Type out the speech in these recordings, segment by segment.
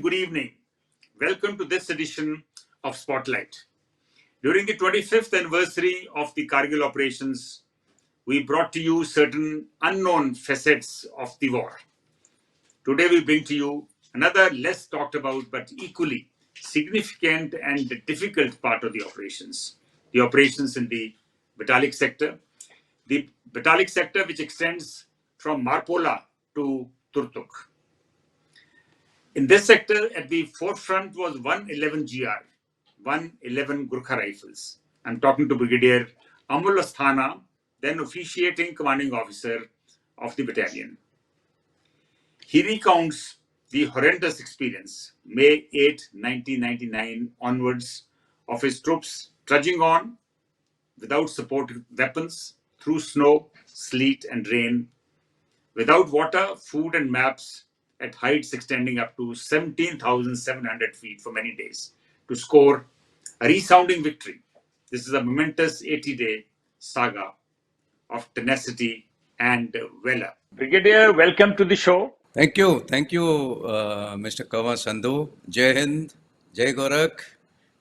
good evening. Welcome to this edition of Spotlight. During the 25th anniversary of the Kargil operations, we brought to you certain unknown facets of the war. Today we bring to you another less talked about but equally significant and difficult part of the operations in the Batalic sector. The Batalic sector which extends from Marpola to Turtuk. In this sector, at the forefront was 111 GR, 111 Gurkha Rifles. I'm talking to Brigadier Amul Asthana, then officiating commanding officer of the battalion. He recounts the horrendous experience, May 8, 1999 onwards, of his troops trudging on without support weapons, through snow, sleet and rain, without water, food and maps, at heights extending up to 17,700 feet for many days, to score a resounding victory. This is a momentous 80-day saga of tenacity and valor. Brigadier, welcome to the show. Thank you, Mr. Kanwar Sandhu. Jai Hind, Jai Gorak,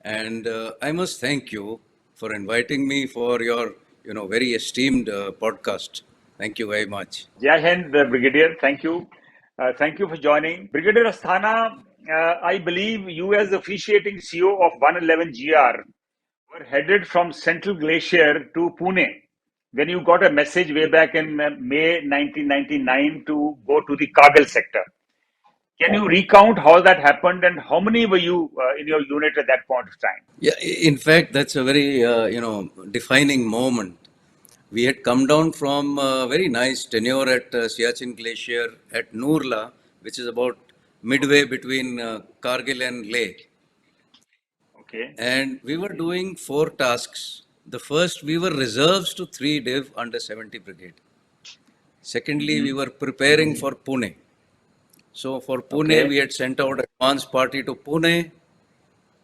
and I must thank you for inviting me for your, very esteemed podcast. Thank you very much. Jai Hind, Brigadier. Thank you. Thank you for joining. Brigadier Asthana, I believe you as officiating CO of 111 GR were headed from Central Glacier to Pune when you got a message way back in May 1999 to go to the Kargil sector. Can you recount how that happened and how many were you in your unit at that point of time? Yeah, in fact, that's a very, defining moment. We had come down from a very nice tenure at Siachen Glacier at Noorla, which is about midway between Kargil and Leh. Okay. And we were doing 4 tasks. The first, we were reserves to 3 Div under 70 Brigade. Secondly, we were preparing for Pune. So for Pune, we had sent out advance party to Pune,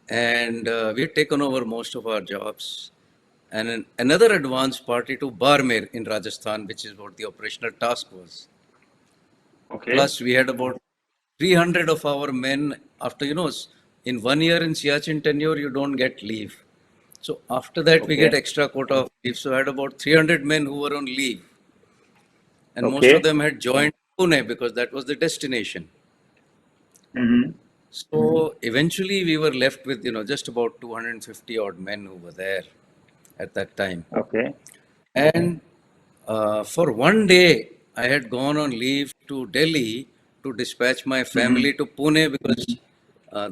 and we had taken over most of our jobs. And another advance party to Barmer in Rajasthan, which is what the operational task was. Okay. Plus, we had about 300 of our men. After, in 1 year in Siachen tenure, you don't get leave. So after that, we get extra quota of leave. So I had about 300 men who were on leave. And most of them had joined Pune because that was the destination. So eventually we were left with, just about 250 odd men who were there at that time. Okay. And for 1 day, I had gone on leave to Delhi to dispatch my family to Pune because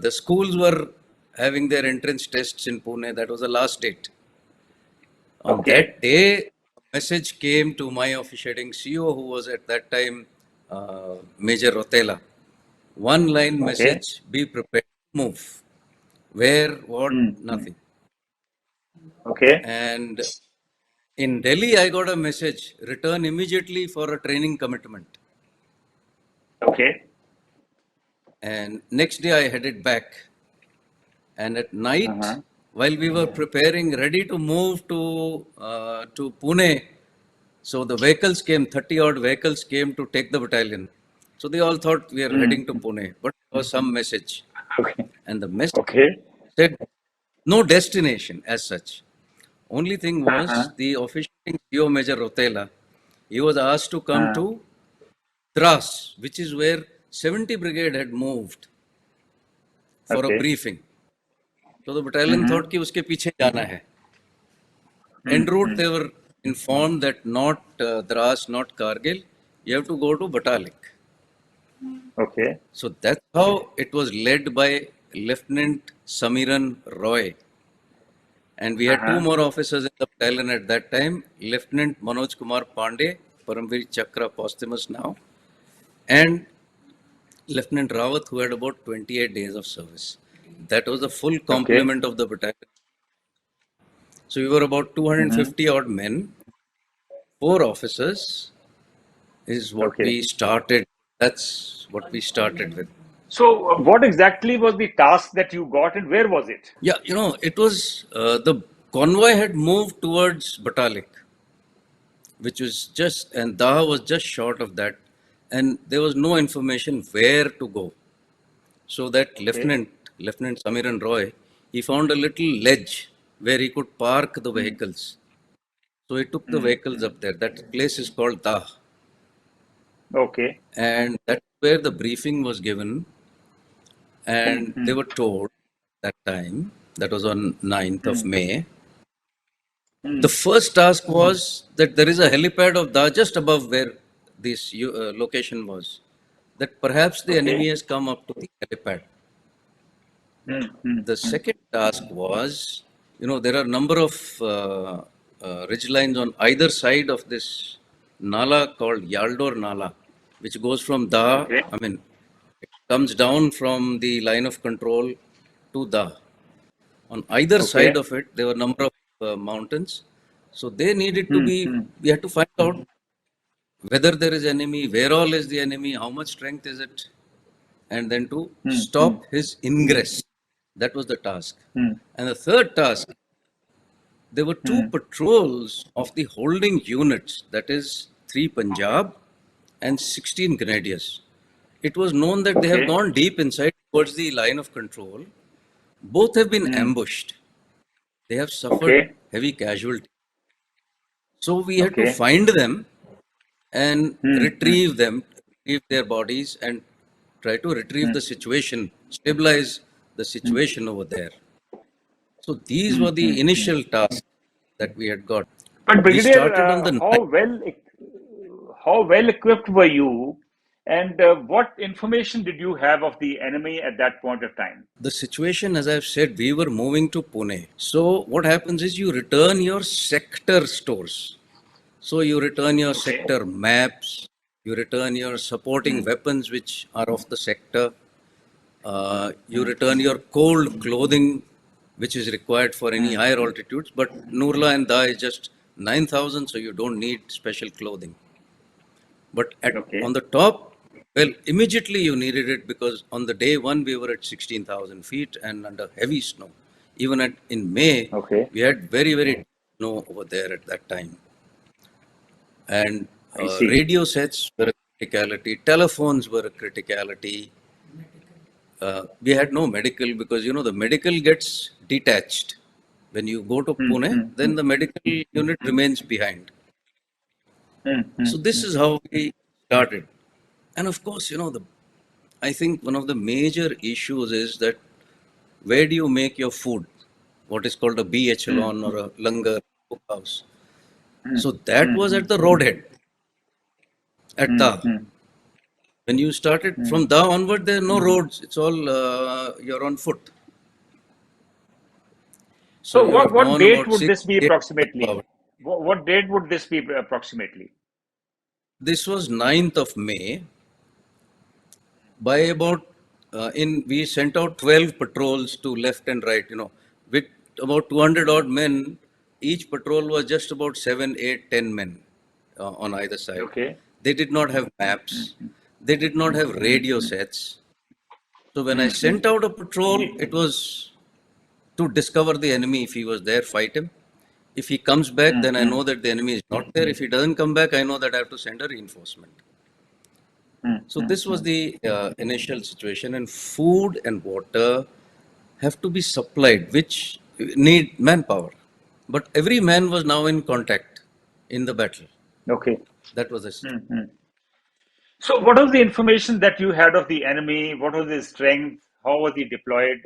the schools were having their entrance tests in Pune. That was the last date. On that day, a message came to my officiating CO, who was at that time Major Rotela. 1 line message, be prepared to move. Where, what, nothing. Okay. And in Delhi, I got a message, return immediately for a training commitment. Okay. And next day I headed back. And at night, while we were preparing, ready to move to Pune, so the vehicles came, 30 odd vehicles came to take the battalion. So they all thought we are heading to Pune, but there was some message. Okay. And the message said no destination as such. Only thing was the officiating CO Major Rotela, he was asked to come to Dras, which is where 70 Brigade had moved for a briefing. So the battalion thought कि उसके पीछे जाना है. En route they were informed that not Dras, not Kargil, you have to go to Batalik. Okay. So that's how it was led by Lieutenant Samiran Roy. And we had 2 more officers in the battalion at that time, Lieutenant Manoj Kumar Pandey, Paramvir Chakra posthumous now, and Lieutenant Rawat, who had about 28 days of service. That was the full complement of the battalion. So we were about 250 odd men, 4 officers is what we started. That's what we started with. So what exactly was the task that you got and where was it? Yeah, it was the convoy had moved towards Batalik, which was and Daha was just short of that. And there was no information where to go. So that Lieutenant Samiran Roy, he found a little ledge where he could park the vehicles. So he took the vehicles up there. That place is called Dah. Okay. And that's where the briefing was given. And they were told that time, that was on 9th of May. The first task was that there is a helipad of Dah just above where this location was. That perhaps the enemy has come up to the helipad. The second task was, there are a number of ridge lines on either side of this Nala called Yaldor Nala, which goes from Dah, Okay. it comes down from the line of control to Dah. On either side Okay. of it, there were a number of mountains. So they needed to be, we had to find out whether there is enemy, where all is the enemy, how much strength is it, and then to stop his ingress. That was the task. And the third task, there were two patrols of the holding units, that is 3 Punjab and 16 Grenadiers. It was known that they have Okay. gone deep inside towards the line of control. Both have been ambushed. They have suffered Okay. heavy casualties. So we had to Okay. find them and retrieve them, retrieve their bodies, and try to retrieve the situation, stabilize the situation over there. So these were the initial tasks that we had got. But We Brigadier, started on the night. how well equipped were you, and what information did you have of the enemy at that point of time? The situation, as I've said, we were moving to Pune. So what happens is you return your sector stores. So you return your Okay. sector maps, you return your supporting weapons which are of the sector, you return your cold clothing which is required for any higher altitudes. But Nurla and Da is just 9,000, so you don't need special clothing. But Okay. on the top, well, immediately you needed it because on the day one we were at 16,000 feet and under heavy snow. Even in May, Okay. we had very, very deep snow over there at that time. And I see. radio sets were a criticality, telephones were a criticality. We had no medical because, the medical gets detached. When you go to Pune, then the medical unit remains behind. So this is how we started. And of course, I think one of the major issues is that where do you make your food? What is called a B echelon or a langar cookhouse. So that was at the roadhead at Da. When you started from Da onward, there are no roads. It's all you're on foot. So So you have what gone date about would 6 this be 8 approximately? hours. What date would this be approximately? This was 9th of May. By about we sent out 12 patrols to left and right. With about 200 odd men, each patrol was just about 7, 8, 10 men on either side. Okay. They did not have maps. They did not have radio sets. So when I sent out a patrol, it was to discover the enemy. If he was there, fight him. If he comes back, then I know that the enemy is not there. If he doesn't come back, I know that I have to send a reinforcement. So this was the initial situation, and food and water have to be supplied, which need manpower. But every man was now in contact in the battle. Okay. That was the situation. So, what was the information that you had of the enemy? What was his strength? How was he deployed?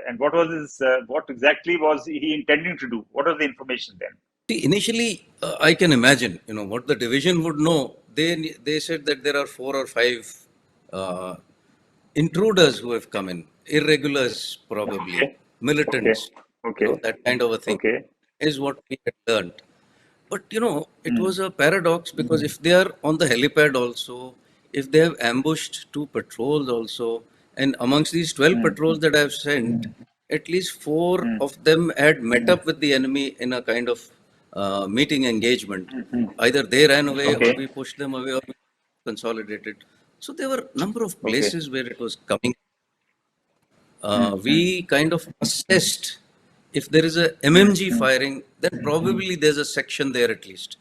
And what was his? What exactly was he intending to do? What was the information then? See, initially, I can imagine, what the division would know. They said that there are 4 or 5 uh, intruders who have come in, irregulars probably, Okay. Okay. militants, Okay. that kind of a thing Okay. is what we had learned. But it was a paradox because if they are on the helipad also, if they have ambushed 2 patrols also, and amongst these 12 patrols that I have sent, at least 4 of them had met up with the enemy in a kind of meeting engagement. Either they ran away or Okay. we pushed them away or we consolidated. So there were a number of Okay. places where it was coming. We kind of assessed if there is a MMG firing, then probably there's a section there at least.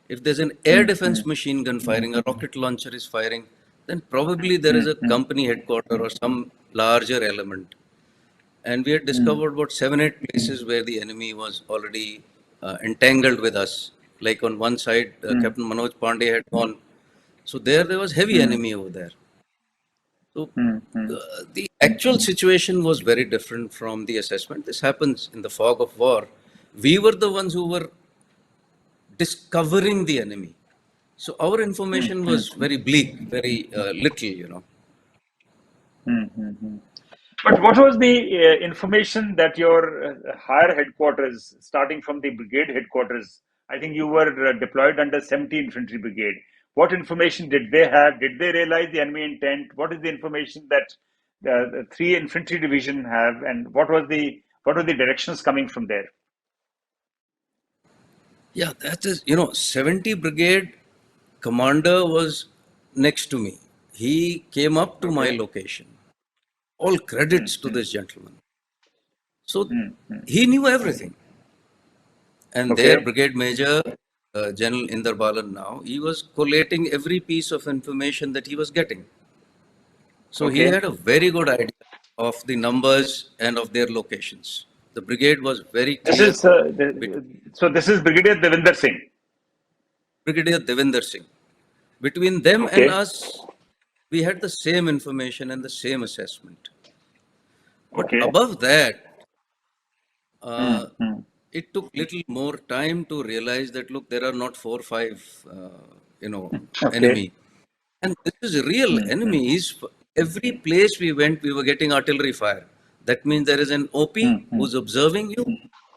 If there's an air defense machine gun firing, a rocket launcher is firing, then probably there is a company headquarter or some larger element. And we had discovered about 7, 8 places where the enemy was already entangled with us. Like on one side, Captain Manoj Pandey had gone. So there was heavy enemy over there. So the actual situation was very different from the assessment. This happens in the fog of war. We were the ones who were discovering the enemy. So our information was very bleak, very little. But what was the information that your higher headquarters, starting from the brigade headquarters, I think you were deployed under 70 Infantry Brigade. What information did they have? Did they realize the enemy intent? What is the information that the 3 Infantry Division have, and what were the directions coming from there? Yeah, that is, 70 Brigade commander was next to me. He came up to my location. All credits to this gentleman. So he knew everything. And their brigade major, General Inder Balan now, he was collating every piece of information that he was getting. So he had a very good idea of the numbers and of their locations. The brigade was very clear. So this is Brigadier Devinder Singh. Brigadier Devinder Singh. Between them and us, we had the same information and the same assessment. But above that, it took little more time to realize that, look, there are not 4 or 5, enemy. And this is real enemies. Every place we went, we were getting artillery fire. That means there is an OP who's observing you.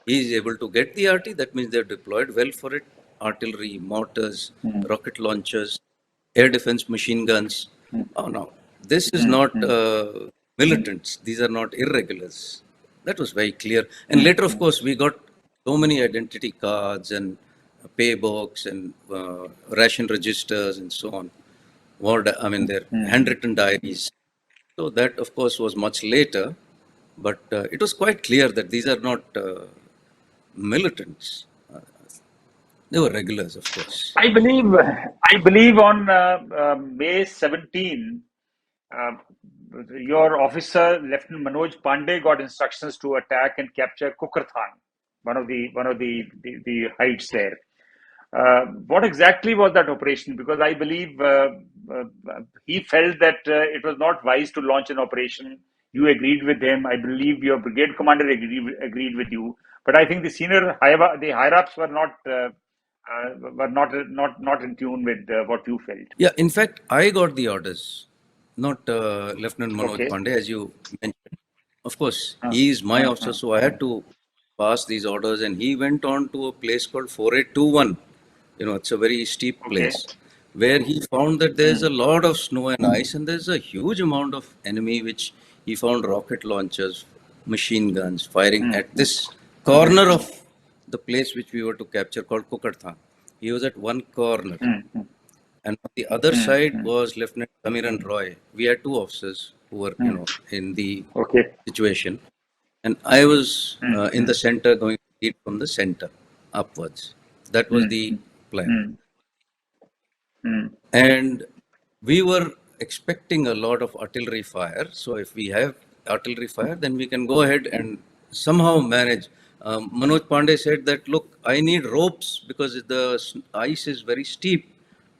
He is able to get the RT. That means they're deployed well for it. Artillery, mortars, rocket launchers, air defense machine guns. Oh, no. This is not militants. These are not irregulars. That was very clear. And later, of course, we got so many identity cards and pay books and ration registers and so on. Their handwritten diaries. So that, of course, was much later. But it was quite clear that these are not militants. They were regulars, of course. I believe on May 17, your officer, Lieutenant Manoj Pandey, got instructions to attack and capture Kukarthan, one of the heights there. What exactly was that operation? Because I believe he felt that it was not wise to launch an operation. You agreed with him. I believe your brigade commander agreed with you. But I think the higher ups were not in tune with what you felt. Yeah, in fact, I got the orders, not Lieutenant Manoj Pandey, as you mentioned. Of course, he is my officer, so I had to pass these orders, and he went on to a place called 4821. It's a very steep place where he found that there's a lot of snow and ice, and there's a huge amount of enemy, which he found rocket launchers, machine guns firing at this corner of the place which we were to capture called Kukarthan. He was at one corner. And on the other side was Lieutenant Samiran Roy. We had 2 officers who were, in the situation. And I was in the center, going to lead from the center upwards. That was the plan. And we were expecting a lot of artillery fire. So if we have artillery fire, then we can go ahead and somehow manage. Manoj Pandey said that, look, I need ropes because the ice is very steep.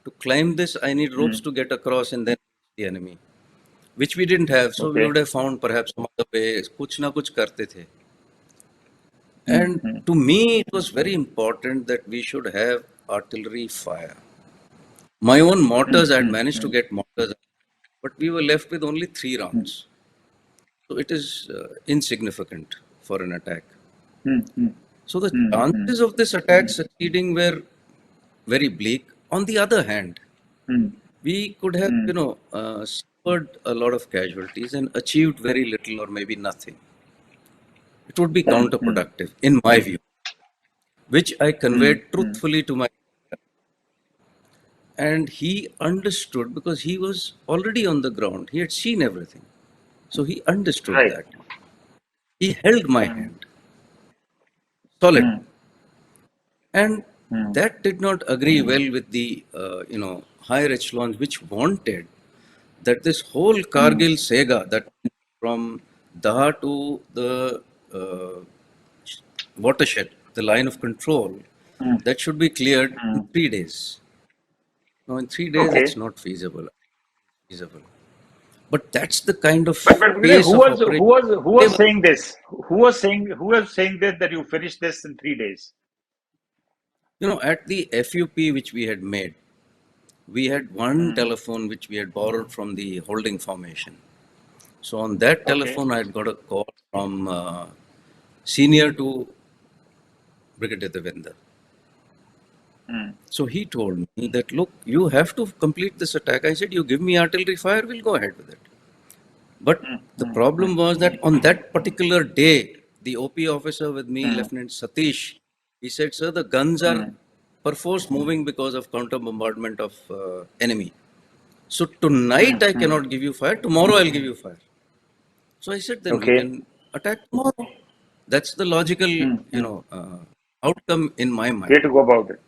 To climb this, I need ropes to get across and then the enemy, which we didn't have. So we would have found perhaps some other way. Kuch na kuch karte the. And to me, it was very important that we should have artillery fire. My own mortars, I had managed to get mortars, but we were left with only 3 rounds. So it is insignificant for an attack. So the chances of this attack succeeding were very bleak. On the other hand, we could have, suffered a lot of casualties and achieved very little or maybe nothing. It would be counterproductive, in my view, which I conveyed truthfully to my leader. And he understood because he was already on the ground. He had seen everything. So he understood that. He held my hand. Solid. And that did not agree well with the, higher echelons, which wanted that this whole Kargil saga that from Daha to the watershed, the line of control, that should be cleared in 3 days. Now, in 3 days, it's Okay. not feasible. But that's the kind of But pace who of was operation. who was saying this? Who was saying this that you finished this in 3 days? At the FUP which we had made, we had one telephone which we had borrowed from the holding formation. So on that Okay. telephone, I had got a call from senior to Brigadier Devendra. So he told me that, look, you have to complete this attack. I said, you give me artillery fire, we'll go ahead with it. But the problem was that on that particular day, the OP officer with me, Lieutenant Satish, he said, sir, the guns are perforce moving because of counter bombardment of enemy. So tonight I cannot give you fire. Tomorrow I'll give you fire. So I said, then we Okay. can attack tomorrow. That's the logical, outcome in my Way mind. to go about it.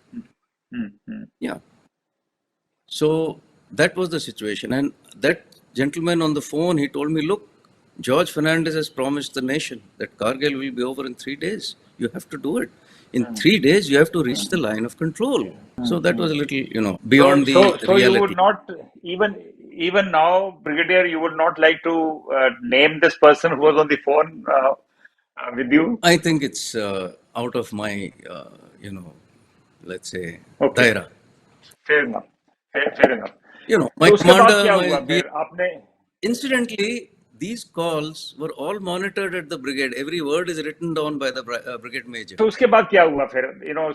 Yeah. So that was the situation. And that gentleman on the phone, he told me, look, George Fernandez has promised the nation that Kargil will be over in 3 days. You have to do it. In 3 days, you have to reach the line of control. So that was a little, So beyond the so you would reality. not even now, Brigadier, you would not like to name this person who was on the phone with you? I think it's out of my, let's say, Okay. daira. Fair enough. Fair enough. My तो उसके बाद commander, क्या my हुआ BA. फिर आपने? Incidentally, these calls were all monitored at the brigade. Every word is written down by the brigade major. तो उसके बाद क्या हुआ फिर?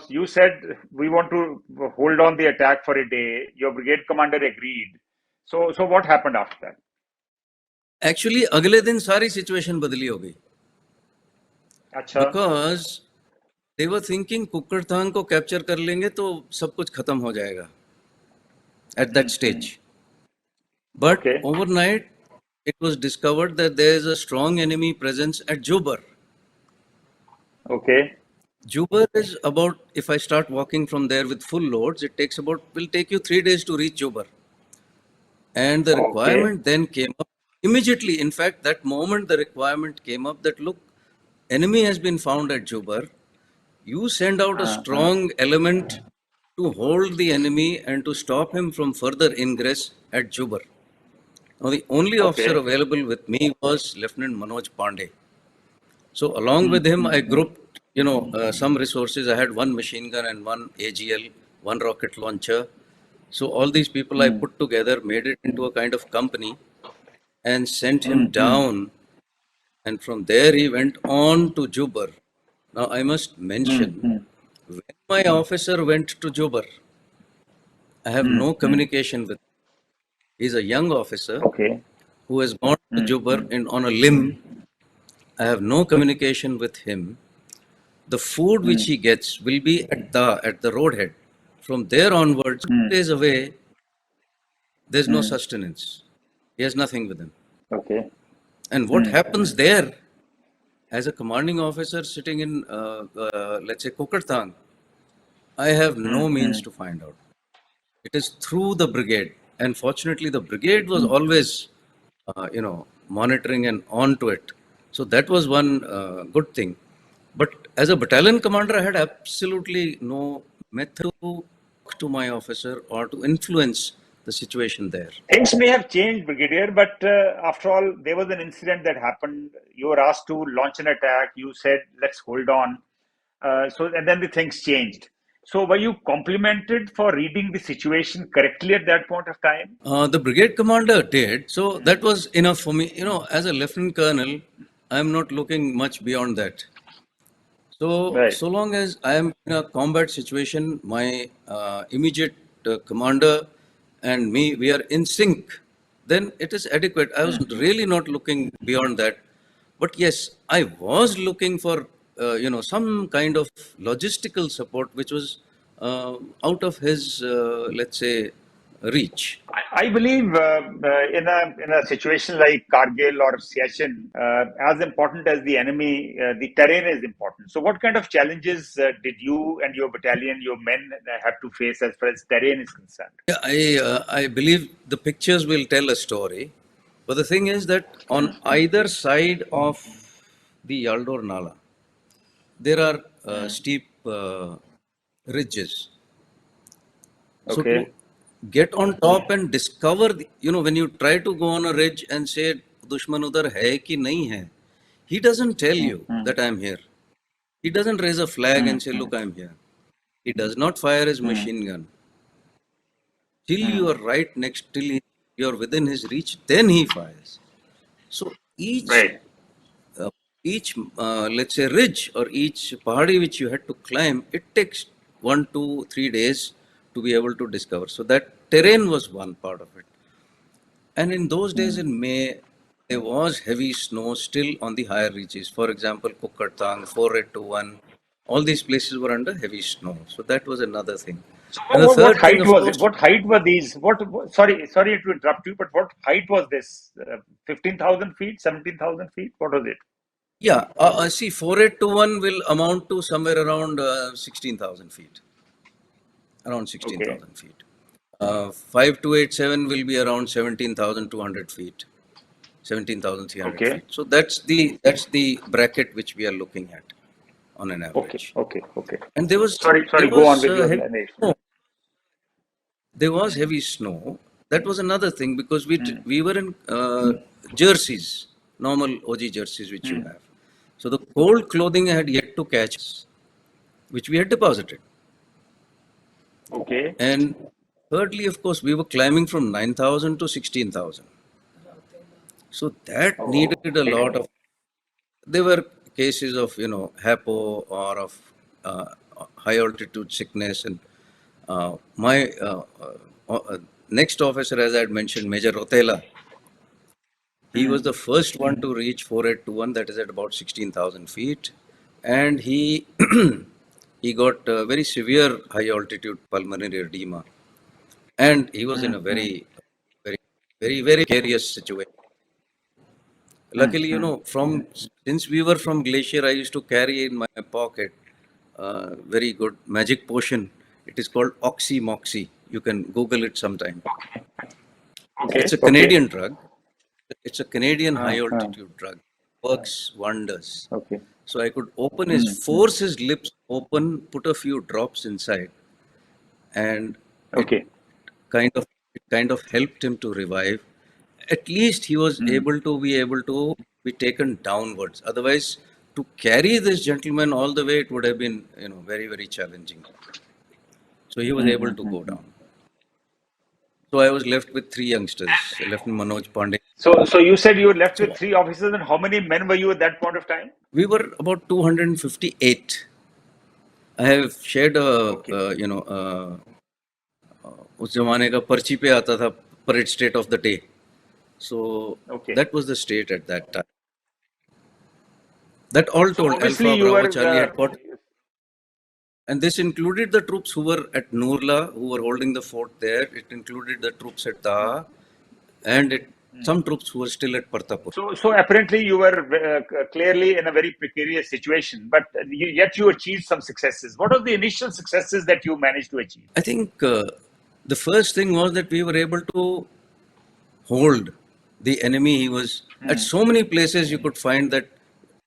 You said we want to hold on the attack for a day. Your brigade commander agreed. So what happened after that? Actually, अगले दिन सारी situation बदली हो गई. अच्छा. Because they were thinking कुक्कड़थांग को कैप्चर कर लेंगे तो सब कुछ खत्म हो जाएगा at that stage. But Okay. overnight, it was discovered that there is a strong enemy presence at Jubber. Okay. Jubber is about, if I start walking from there with full loads, will take you 3 days to reach Jubber. And the Okay. requirement then came up immediately. In fact, that moment the requirement came up that, look, enemy has been found at Jubber. You send out a strong element to hold the enemy and to stop him from further ingress at Jubber. Now, the only officer Okay. available with me was Lieutenant Manoj Pandey. So, along with him, I grouped, some resources. I had one machine gun and one AGL, one rocket launcher. So, all these people I put together, made it into a kind of company and sent him down. And from there, he went on to Jubber. Now, I must mention, when my officer went to Jubber, I have no communication with him. He's a young officer Okay. who has gone to Jubber on a limb. I have no communication with him. The food which he gets will be at the roadhead. From there onwards, 2 days away, there's no sustenance. He has nothing with him. Okay. And what happens there, as a commanding officer sitting in, let's say, Kukartang, I have no means to find out. It is through the brigade. And fortunately, the brigade was always, monitoring and on to it. So that was one good thing. But as a battalion commander, I had absolutely no method to talk to my officer or to influence the situation there. Things may have changed, Brigadier, but after all, there was an incident that happened. You were asked to launch an attack. You said, let's hold on. And then the things changed. So were you complimented for reading the situation correctly at that point of time? The brigade commander did. So that was enough for me. As a lieutenant colonel, I'm not looking much beyond that. So, Right. so long as I am in a combat situation, my immediate commander and me, we are in sync, then it is adequate. I was really not looking beyond that. But yes, I was looking for, some kind of logistical support, which was out of his, let's say, reach. I believe in a situation like Kargil or Siachen, as important as the enemy, the terrain is important. So, what kind of challenges did you and your battalion, your men, have to face as far as terrain is concerned? Yeah, I believe the pictures will tell a story. But the thing is that on either side of the Yaldor Nala, there are steep ridges. So to Okay. get on top and discover, when you try to go on a ridge and say, Dushman udhar hai ki nahi hai, he doesn't tell you that I'm here. He doesn't raise a flag and say, look, I'm here. He does not fire his machine gun. Till you are right next, till you're within his reach, then he fires. So Right. uh, let's say ridge or each pahadi which you had to climb, it takes 1, 2, 3 days to be able to discover. So that terrain was one part of it. And in those days in May, there was heavy snow still on the higher reaches. For example, Kukkartang, 4821, all these places were under heavy snow. So that was another thing. So And the what third thing, height of was it? course, What height were these? Sorry to interrupt you, but what height was this? 15,000 feet, 17,000 feet? What was it? yeah, see, 4821 will amount to somewhere around 16,000 feet. Around Okay. 16,000 feet. 5287 will be around 17,200 feet, 17,300 Okay. feet. So that's the bracket which we are looking at on an Okay. average. Okay. Okay. And there was Sorry. there Go on was with your heavy explanation. snow. There was heavy snow. That was another thing because we were in jerseys, normal OG jerseys which you have. So the cold clothing had yet to catch us, which we had deposited. Okay. And thirdly, of course, we were climbing from 9,000 to 16,000. So that Oh, needed a okay. lot of. There were cases of HAPO or of high altitude sickness, and my next officer, as I had mentioned, Major Rotela, he was the first one to reach 4821, that is at about 16,000 feet, and he he got very severe high altitude pulmonary edema, and he was in a very, very, very precarious situation. Luckily, from since we were from Glacier, I used to carry in my pocket very good magic potion. It is called Oxy Moxy. You can Google it sometime. Okay. It's a Okay. Canadian drug. It's a Canadian high Uh, altitude drug. Works wonders. okay. So I could force his lips open, put a few drops inside, and it Okay. kind of it kind of helped him to revive. At least he was able to be taken downwards. Otherwise, to carry this gentleman all the way, it would have been very, very challenging. So he was able to go down. So I was left with three youngsters. Lieutenant Manoj Pandey. So you said you were left with So three officers, and how many men were you at that point of time? we were about 258. I have shared Okay. उस जमाने का पर्ची पे आता था parade state of the day. So Okay. that was the state at that time. That all So told, obviously Alpha you Bravo were. Charlie had caught, and this included the troops who were at Nurla, who were holding the fort there. It included the troops at Taha, and some troops who were still at Partapur. So apparently you were clearly in a very precarious situation, but yet you achieved some successes. What are the initial successes that you managed to achieve? I think the first thing was that we were able to hold the enemy. He was at so many places you could find that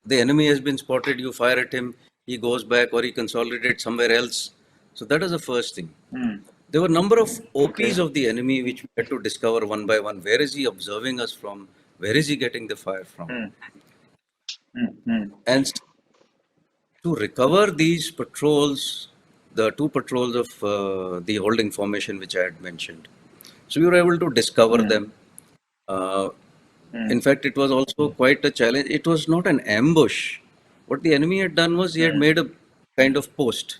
the enemy has been spotted, you fire at him, he goes back or he consolidates somewhere else. So that is the first thing. There were a number of OPs Okay. of the enemy which we had to discover one by one. Where is he observing us from? Where is he getting the fire from? And to recover these patrols, the two patrols of the holding formation which I had mentioned. So we were able to discover them. Uh, in fact, it was also quite a challenge. It was not an ambush. What the enemy had done was he had made a kind of post,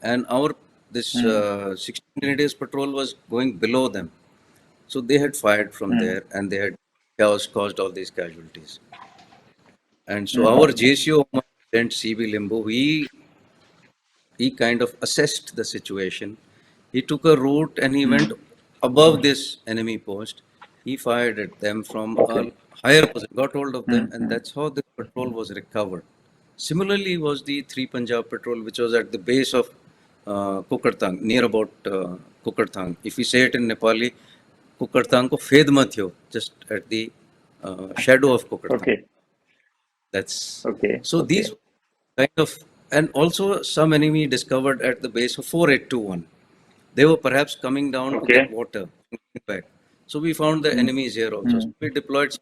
and this 16 Grenadiers patrol was going below them. So they had fired from there, and they had caused all these casualties. And so our JCO sent CB Limbu, he kind of assessed the situation. He took a route and he went above this enemy post. He fired at them from a Okay. higher position, got hold of them, and that's how the patrol was recovered. Similarly, was the 3 Punjab patrol, which was at the base of Kukartang, near about Kukartang. If we say it in Nepali, Kukartang ko fed mathyo, just at the shadow of Kokarthang. Okay. That's Okay. so Okay. these kind of, and also some enemy discovered at the base of 4821. They were perhaps coming down to get Okay. water back. So we found the enemies here also. So we deployed.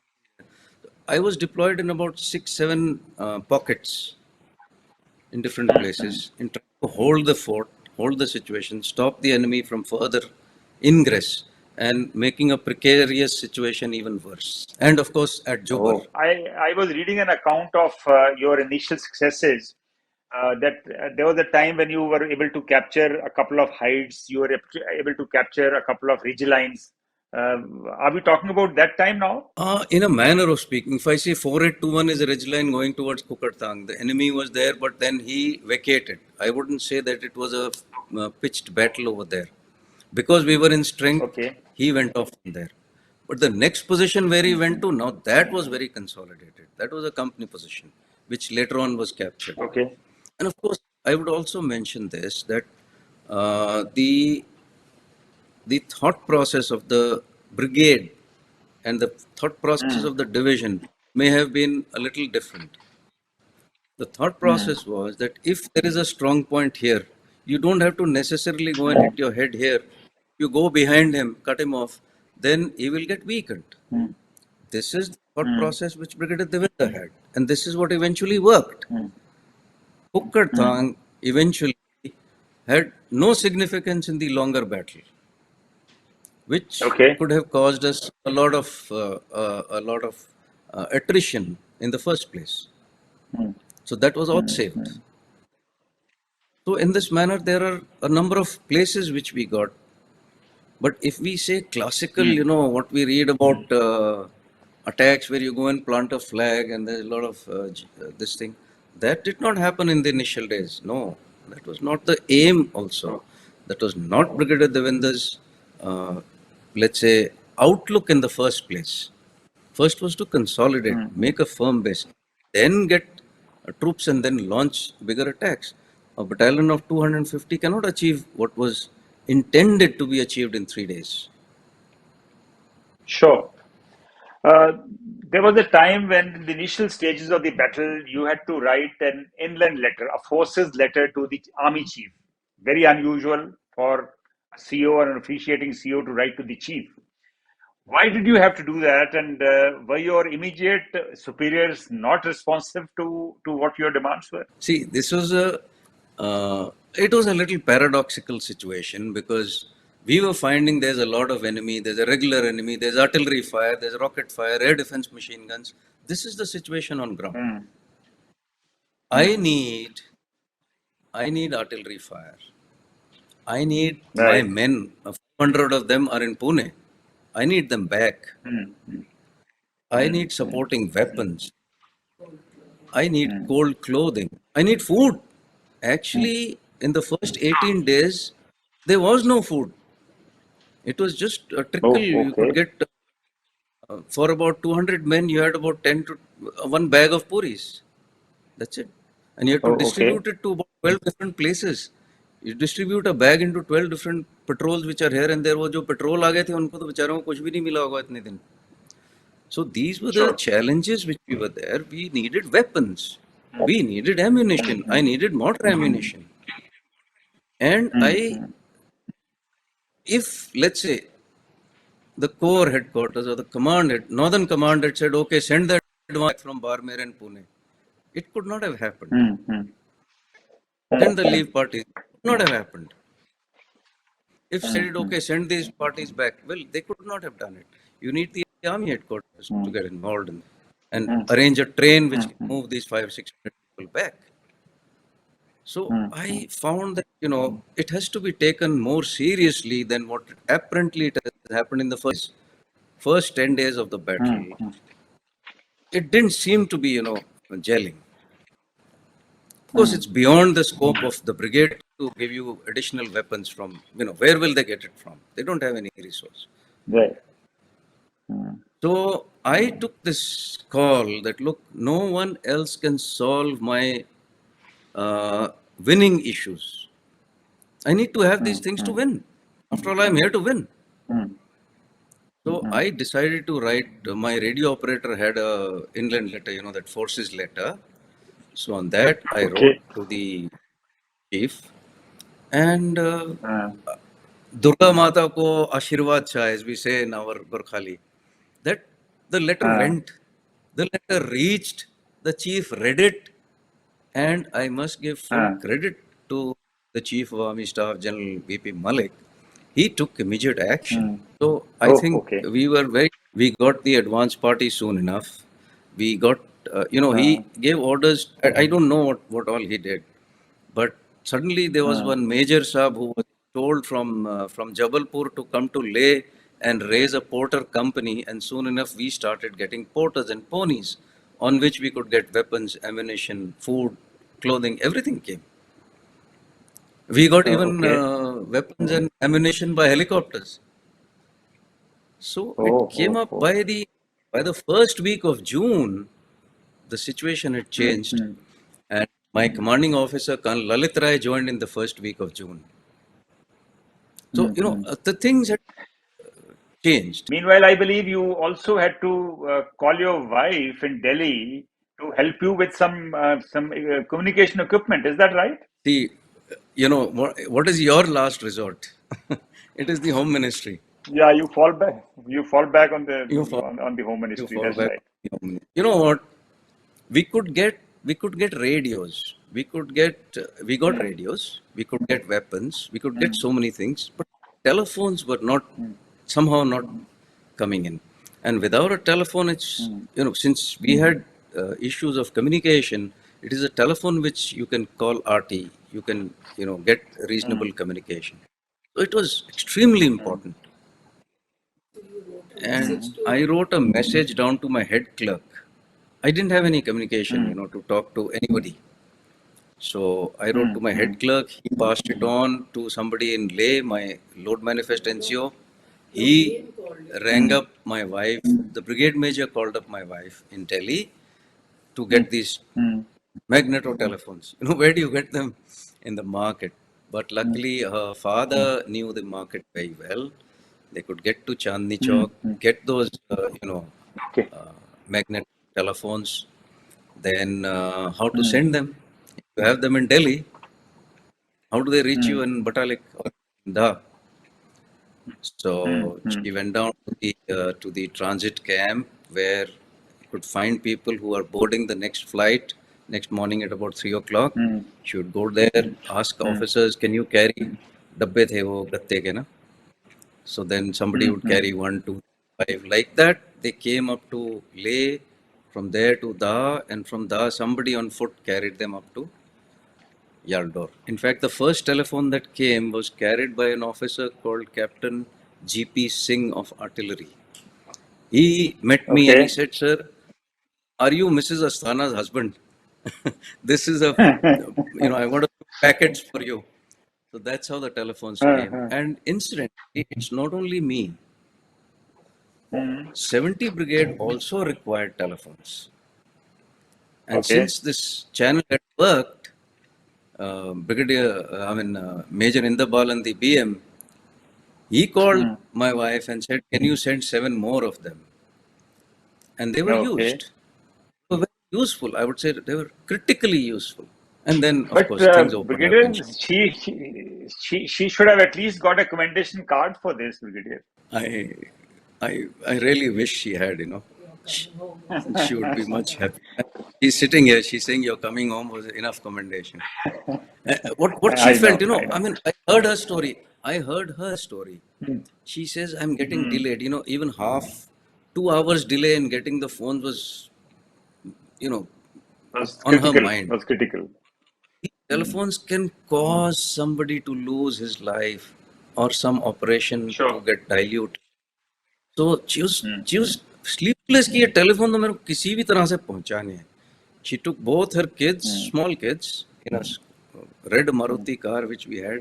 I was deployed in about 6, 7 pockets in different places in trying to hold the fort, hold the situation, stop the enemy from further ingress, and making a precarious situation even worse. And of course, at Jubber. Oh, I was reading an account of your initial successes. That there was a time when you were able to capture a couple of heights, you were able to capture a couple of ridge lines. Are we talking about that time now? In a manner of speaking, if I say 4821 is a ridge line going towards Kukartang, the enemy was there, but then he vacated. I wouldn't say that it was a pitched battle over there. Because we were in strength, Okay. he went off from there. But the next position where he went to, now that was very consolidated. That was a company position, which later on was captured. Okay. And of course, I would also mention this that the thought process of the brigade and the thought process of the division may have been a little different. The thought process was that if there is a strong point here, you don't have to necessarily go and hit your head here. You go behind him, cut him off, then he will get weakened. This is the thought process which Brigadier Devendra had, and this is what eventually worked. Kukarthang eventually had no significance in the longer battle, which Okay. could have caused us a lot of attrition in the first place. So that was all saved. So in this manner, there are a number of places which we got. But if we say classical, what we read about attacks where you go and plant a flag and there's a lot of this thing, that did not happen in the initial days. No, that was not the aim also. That was not Brigadier Devendra's, let's say, outlook in the first place. First was to consolidate, make a firm base, then get troops and then launch bigger attacks. A battalion of 250 cannot achieve what was intended to be achieved in 3 days. Sure. Uh, there was a time when, in the initial stages of the battle, you had to write an inland letter, a forces letter to the army chief. Very unusual for a CO or an officiating CO to write to the chief. Why did you have to do that? And were your immediate superiors not responsive to what your demands were? See, this was it was a little paradoxical situation because we were finding there's a lot of enemy, there's a regular enemy, there's artillery fire, there's rocket fire, air defense machine guns. This is the situation on ground. I need artillery fire. I need my Right. men, 400 of them are in Pune. I need them back. I need supporting weapons. I need cold clothing. I need food. Actually, in the first 18 days, there was no food. It was just a trickle. Oh, You could okay. get, for about 200 men, you had about 10 to 1 bag of puris. That's it. And you have to Oh, okay. distribute it to about 12 different places. You distribute a bag into 12 different patrols which are here and there. वो जो petrol आ गए थे उनको तो बेचारों को कुछ भी नहीं मिला होगा इतने दिन. So these were the Sure. challenges which we were there. We needed weapons. We needed ammunition. I needed mortar ammunition. And if let's say the corps headquarters or the northern command had said, okay, send that advance from Barmer and Pune, it could not have happened. Send the leave parties, it could not have happened. If said, okay, send these parties back, well, they could not have done it. You need the army headquarters to get involved in and arrange a train which can move these 500-600 people back. So I found that, it has to be taken more seriously than what apparently it has happened in the first 10 days of the battle. It didn't seem to be, gelling. Of course, it's beyond the scope of the brigade to give you additional weapons from, where will they get it from? They don't have any resource. Right. So I took this call that, look, no one else can solve my winning issues. I need to have these things to win. After all, I'm here to win. So I decided to write. My radio operator had a inland letter, that forces letter. So on that, I wrote Okay. to the chief, and Uh, Durga Mata ko Ashirwad cha, as we say in our Gorkhali, that the letter uh, went, the letter reached, the chief read it, and I must give full uh, credit to the Chief of Army Staff, General VP Malik. He took immediate action. So I oh, think okay. we got the advance party soon enough. We got, Uh, he gave orders. I don't know what all he did, but suddenly there was uh, one Major Saab who was told from Jabalpur to come to Leh and raise a porter company, and soon enough we started getting porters and ponies on which we could get weapons, ammunition, food, clothing, everything came. We got even okay. weapons and ammunition by helicopters. So it Oh, came oh, up oh. by the first week of June, the situation had changed, Mm. and my commanding officer, Colonel Lalit Rai, joined in the first week of June. So, Mm. the things had changed. Meanwhile, I believe you also had to call your wife in Delhi to help you with some communication equipment. Is that right? See, what is your last resort? It is the Home Ministry. Yeah, you fall back. You fall back on the You fall, on the home you ministry. fall That's back right. on the Home Ministry. You know what? We could get radios. We got radios. We could get weapons. We could get so many things, but telephones were not somehow not coming in. And without a telephone, it's since we had issues of communication, it is a telephone which you can call RT. You can get reasonable communication. So it was extremely important. And I wrote a message down to my head clerk. I didn't have any communication, to talk to anybody. So I wrote to my head clerk. He passed it on to somebody in Leh, my load manifest NCO. He rang up my wife. The brigade major called up my wife in Delhi to get these magneto telephones. Where do you get them? In the market. But luckily, her father knew the market very well. They could get to Chandni Chowk, get those, Okay. magnet telephones. Then how to send them? If you have them in Delhi, how do they reach you in Batalik or Da? So she went down to the transit camp where you could find people who are boarding the next flight next morning at about 3 o'clock. She would go there, ask officers, "Can you carry dabbe the wo gatte ke na?" So then somebody would carry 1, 2, 5 like that. They came up to Leh, from there to Da, and from Da somebody on foot carried them up to Yaldor. In fact, the first telephone that came was carried by an officer called Captain G.P. Singh of Artillery. He met me and he Okay. said, "Sir, are you Mrs. Asthana's husband? This is I want a few packets for you." So that's how the telephones came. And incidentally, it's not only me. 70 Brigade also required telephones. And Okay. since this channel had worked, Major Indabal and the BM, he called my wife and said, "Can you send 7 more of them?" And they were Okay. used. They were very useful. I would say that they were critically useful. And then, of But course, things opened up. Brigadier, And she should have at least got a commendation card for this, Brigadier. I, I really wish she had. She would be much happy. She's sitting here. She's saying your coming home was enough commendation. What she I felt, know. I know. I heard her story. I heard her story. She says, "I'm getting delayed. Even 2 hours delay in getting the phone was, you know, Was on her critical. mind. Was critical. Telephones can cause somebody to lose his life or some operation to Sure. get diluted." So she was sleepless कि ये telephone तो मेरे को किसी भी तरह से पहुंचाने है. She took both her kids, small kids, in a red Maruti car which we had,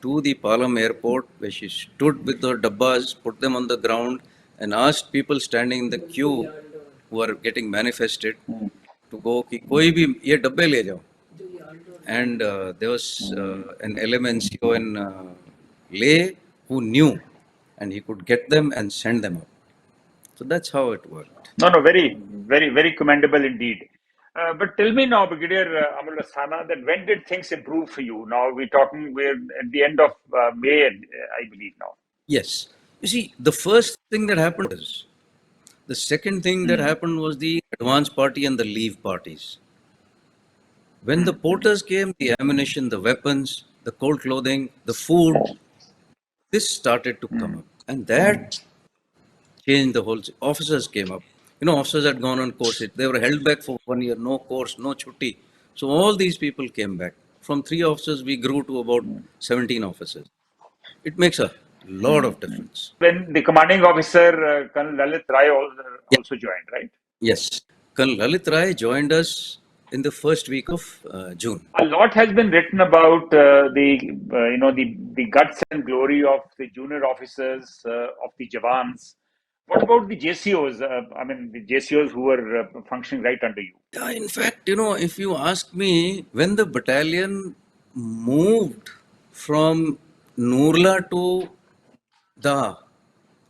to the Palam airport, where she stood with the dabbas, put them on the ground, and asked people standing in the queue who are getting manifested to go कि कोई भी ये डब्बे ले जाओ. And there was an LMNCO in Leh who knew, and he could get them and send them up. So that's how it worked. No, no, very commendable indeed. But tell me now, Brigadier Amul Asthana, that when did things improve for you? Now we're at the end of May, I believe now. Yes. You see, the first thing that happened is, the second thing that happened was the advance party and the leave parties. When the porters came, the ammunition, the weapons, the cold clothing, the food, this started to come up. And that changed the whole. Officers came up. Officers had gone on course. They were held back for 1 year, no course, no chutti. So all these people came back. From 3 officers, we grew to about 17 officers. It makes a lot of difference. When the commanding officer, Colonel Lalit Rai, Yeah. also joined, right? Yes. Colonel Lalit Rai joined us in the first week of June. A lot has been written about the guts and glory of the junior officers of the Jawans. What about the JCOs? I mean, the JCOs who were functioning right under you. Yeah, in fact, if you ask me, when the battalion moved from Nurla to Da,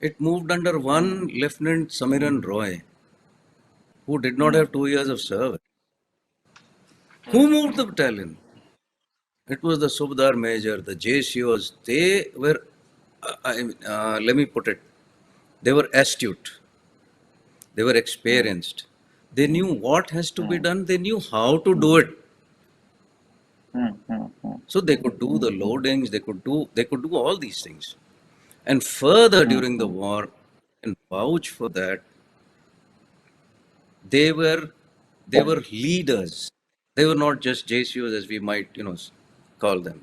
it moved under one Lieutenant Samiran Roy, who did not have 2 years of service. Who moved the battalion? It was the Subdar Major, the JCOs. They were, let me put it, they were astute. They were experienced. They knew what has to be done. They knew how to do it. So they could do the loadings. They could do all these things. And further during the war, and vouch for that, they were leaders. They were not just JCOs as we might call them,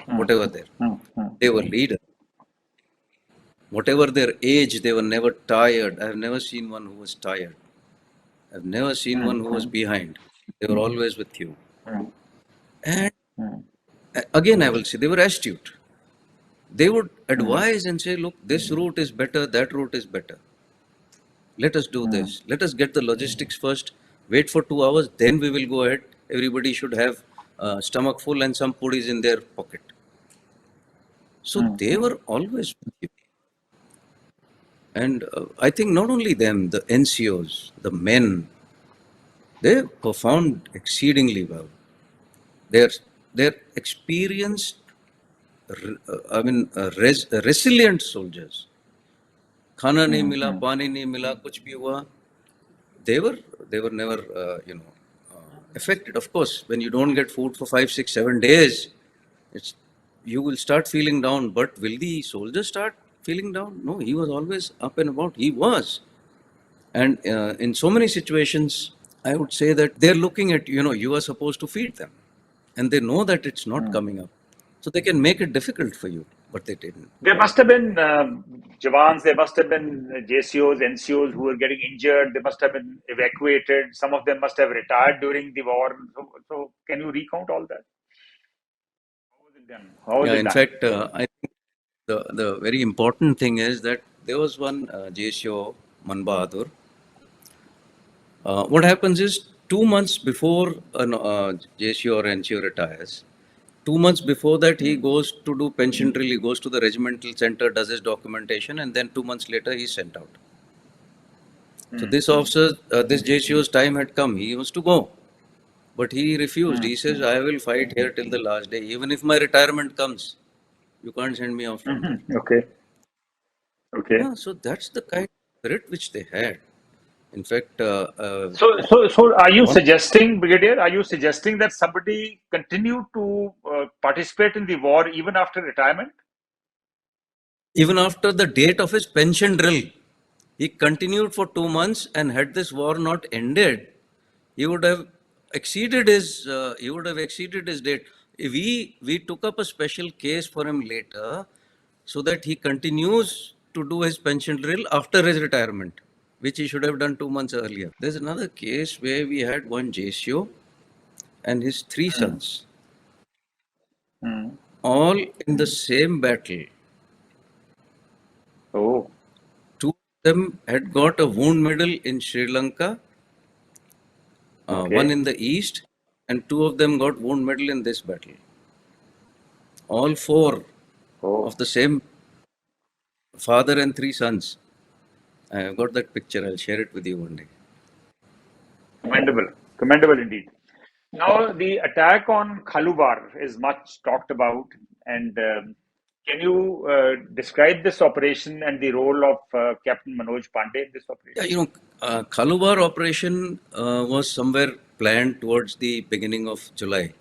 whatever they were leaders. Whatever their age, they were never tired. I have never seen one who was tired. I've never seen one who was behind. They were always with you. And again, I will say they were astute. They would advise and say, look, this route is better, that route is better. Let us do this. Let us get the logistics first. Wait for 2 hours, then we will go ahead. Everybody should have stomach full and some puddies in their pocket. So they were always with you. And I think not only them, the NCOs, the men, they performed exceedingly well. They're experienced, resilient soldiers. Khana nahi mila, pani nahi mila, kuch bhi hua. They were never, affected. Of course, when you don't get food for 5, 6, 7 days, you will start feeling down. But will the soldier start feeling down? No, he was always up and about. He was. And in so many situations, I would say that they're looking at, you are supposed to feed them. And they know that it's not coming up. So they can make it difficult for you, but they didn't. There must have been Jawans, there must have been JCOs, NCOs who were getting injured. They must have been evacuated. Some of them must have retired during the war. So can you recount all that? How was it done? How was Yeah, it in done? fact, I think the very important thing is that there was one JCO, Man Bahadur. What happens is 2 months before an JCO or NCO retires, 2 months before that he goes to do pension drill, he goes to the regimental center, does his documentation, and then 2 months later he's sent out. So this officer, this JCO's time had come. He was to go. But he refused. He says, I will fight here till the last day. Even if my retirement comes, you can't send me off from there. Okay. Yeah, so that's the kind of spirit which they had. In fact, So are you suggesting, Brigadier, are you suggesting that somebody continued to participate in the war even after retirement? even after the date of his pension drill, he continued for 2 months, and had this war not ended, he would have exceeded his date. We took up a special case for him later, so that he continues to do his pension drill after his retirement, which he should have done 2 months earlier. There's another case where we had one JCO and his 3 sons, all in the same battle. Oh, 2 of them had got a wound medal in Sri Lanka, one okay. in the east, and 2 of them got wound medal in this battle. All 4 Oh, of the same father and 3 sons. I've got that picture. I'll share it with you one day. Commendable, commendable indeed. Now, the attack on Khalubar is much talked about, and can you describe this operation and the role of Captain Manoj Pandey in this Yeah, operation? Khalubar operation was somewhere planned towards the beginning of July.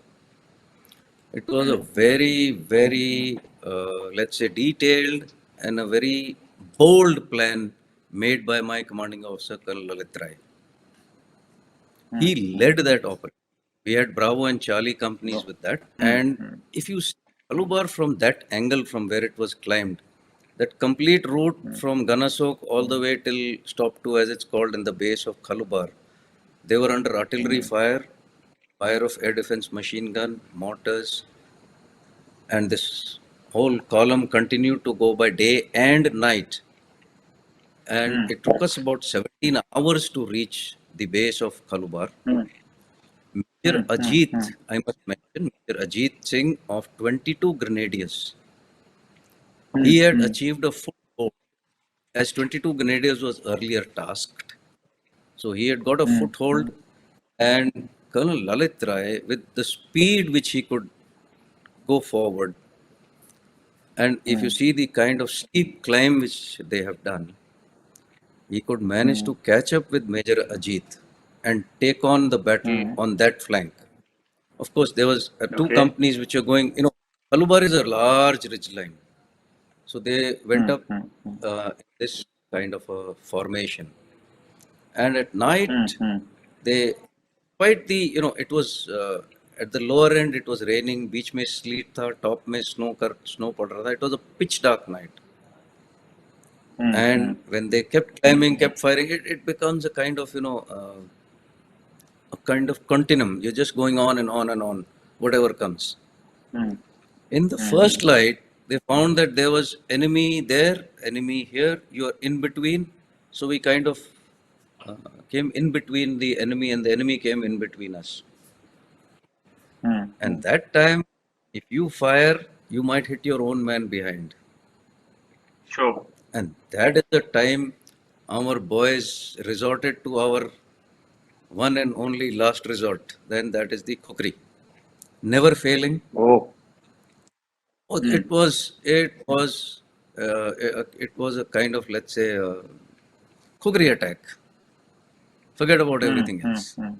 It was a very, very, let's say, detailed and a very bold plan made by my commanding officer, Colonel Lalit Rai. Hmm, He led that operation. We had Bravo and Charlie companies no. with that. Hmm, And hmm, if you see Khalubar from that angle, from where it was climbed, that complete route from Ganasok all the way till stop to, as it's called, in the base of Khalubar, they were under artillery fire, fire of air defense machine gun, mortars, and this whole column continued to go by day and night. And hmm, it took us about 17 hours to reach the base of Khalubar. hmm, Major hmm, Ajit, I must mention, Major Ajit Singh of 22 Grenadiers. hmm, He had hmm, achieved a foothold as 22 Grenadiers was earlier tasked. So he had got a hmm, foothold, and Colonel Lalit Rai, with the speed which he could go forward, and if you hmm, see the kind of steep climb which they have done, he could manage hmm, to catch up with Major Ajit and take on the battle hmm. on that flank. Of course, there was two Okay. companies which are going. Khalubar is a large ridge line, so they went Hmm, up hmm, hmm, in this kind of a formation. And at hmm, night, hmm, they quite the it was at the lower end. It was raining. Beach में sleet था, top में snow पड़ रहा था. It was a pitch dark night. hmm, hmm, And when they kept climbing, kept firing, it becomes a kind of a kind of continuum. You're just going on and on and on, whatever comes. hmm, In the hmm, first light, they found that there was enemy there, enemy here. You are in between. So we kind of uh, came in between the enemy, and the enemy came in between us. hmm, And that time, if you fire, you might hit your own man behind. sure. And that is the time our boys resorted to our one and only last resort. Then that is the kukri. Never failing. Oh. Oh, Hmm, it was a kind of, let's say, kukri attack. Forget about hmm, everything hmm, else. hmm,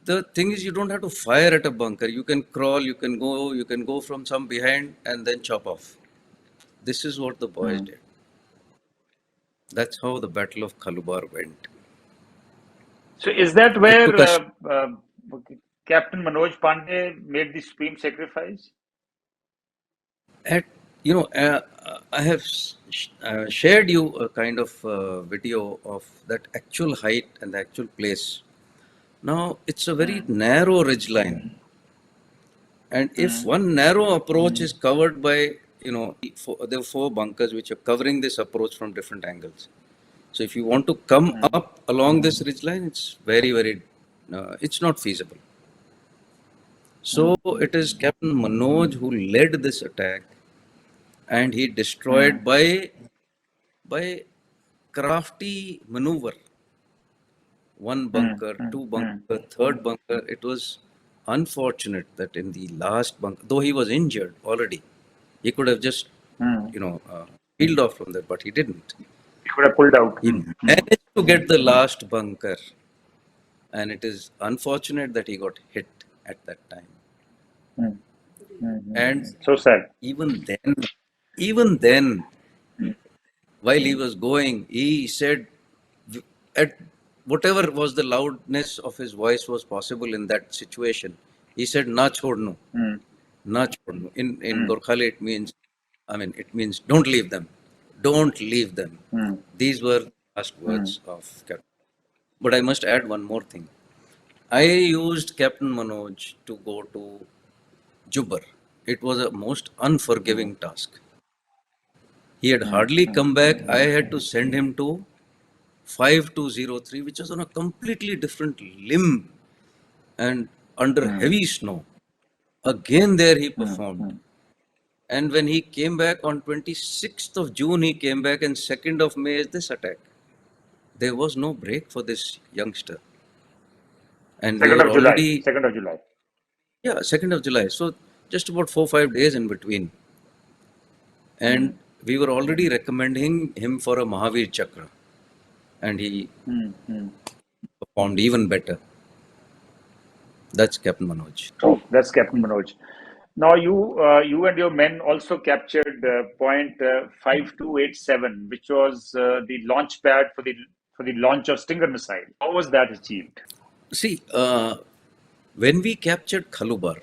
The thing is, you don't have to fire at a bunker. You can crawl, you can go from some behind and then chop off. This is what the boys hmm. did. That's how the Battle of Khalubar went. So, is that It where took us Captain Manoj Pandey made the supreme sacrifice? at I have shared you a kind of video of that actual height and the actual place. Now it's a very Hmm, narrow ridge line, and if hmm, one narrow approach is covered by there are four bunkers which are covering this approach from different angles. So if you want to come hmm, up along this ridge line, it's very, very it's not feasible. hmm, So it is Captain Manoj who led this attack, and he hmm, destroyed by crafty maneuver. One hmm, bunker, hmm, two hmm, bunker, third bunker. It was unfortunate that in the last bunker, though he was injured already, he could have just hmm. peeled off from there, but he didn't. He could have pulled out. He Hmm, hmm, managed to get the last bunker, and it is unfortunate that he got hit at that time. hmm, hmm, hmm. And So sad. even then, even then, Hmm, while he was going, he said, at whatever was the loudness of his voice was possible in that situation, he said, "Na chhodno, hmm, na chhodno." In hmm, Gorkhali, it means don't leave them, don't leave them. hmm, These were the last hmm, words of Captain. But I must add one more thing. I used Captain Manoj to go to Jubber. It was a most hmm, unforgiving task. He had hmm, hardly hmm, come back. I had to send him to 5203, which was on a completely different limb and under hmm, heavy snow. Again, there he hmm, performed. hmm, And when he came back on 26th of June, he came back, and 2nd of May is this attack. There was no break for this youngster. And we 2nd were of July. already, 2nd of July. yeah, 2nd of July. So just about 4-5 days in between. And we were already recommending him for a Mahavir Chakra. And he performed even better. That's Captain Manoj. Oh, that's Captain Manoj. Now you and your men also captured point 5287, which was the launch pad for the launch of Stinger missile. How was that achieved? See, when we captured Khalubar,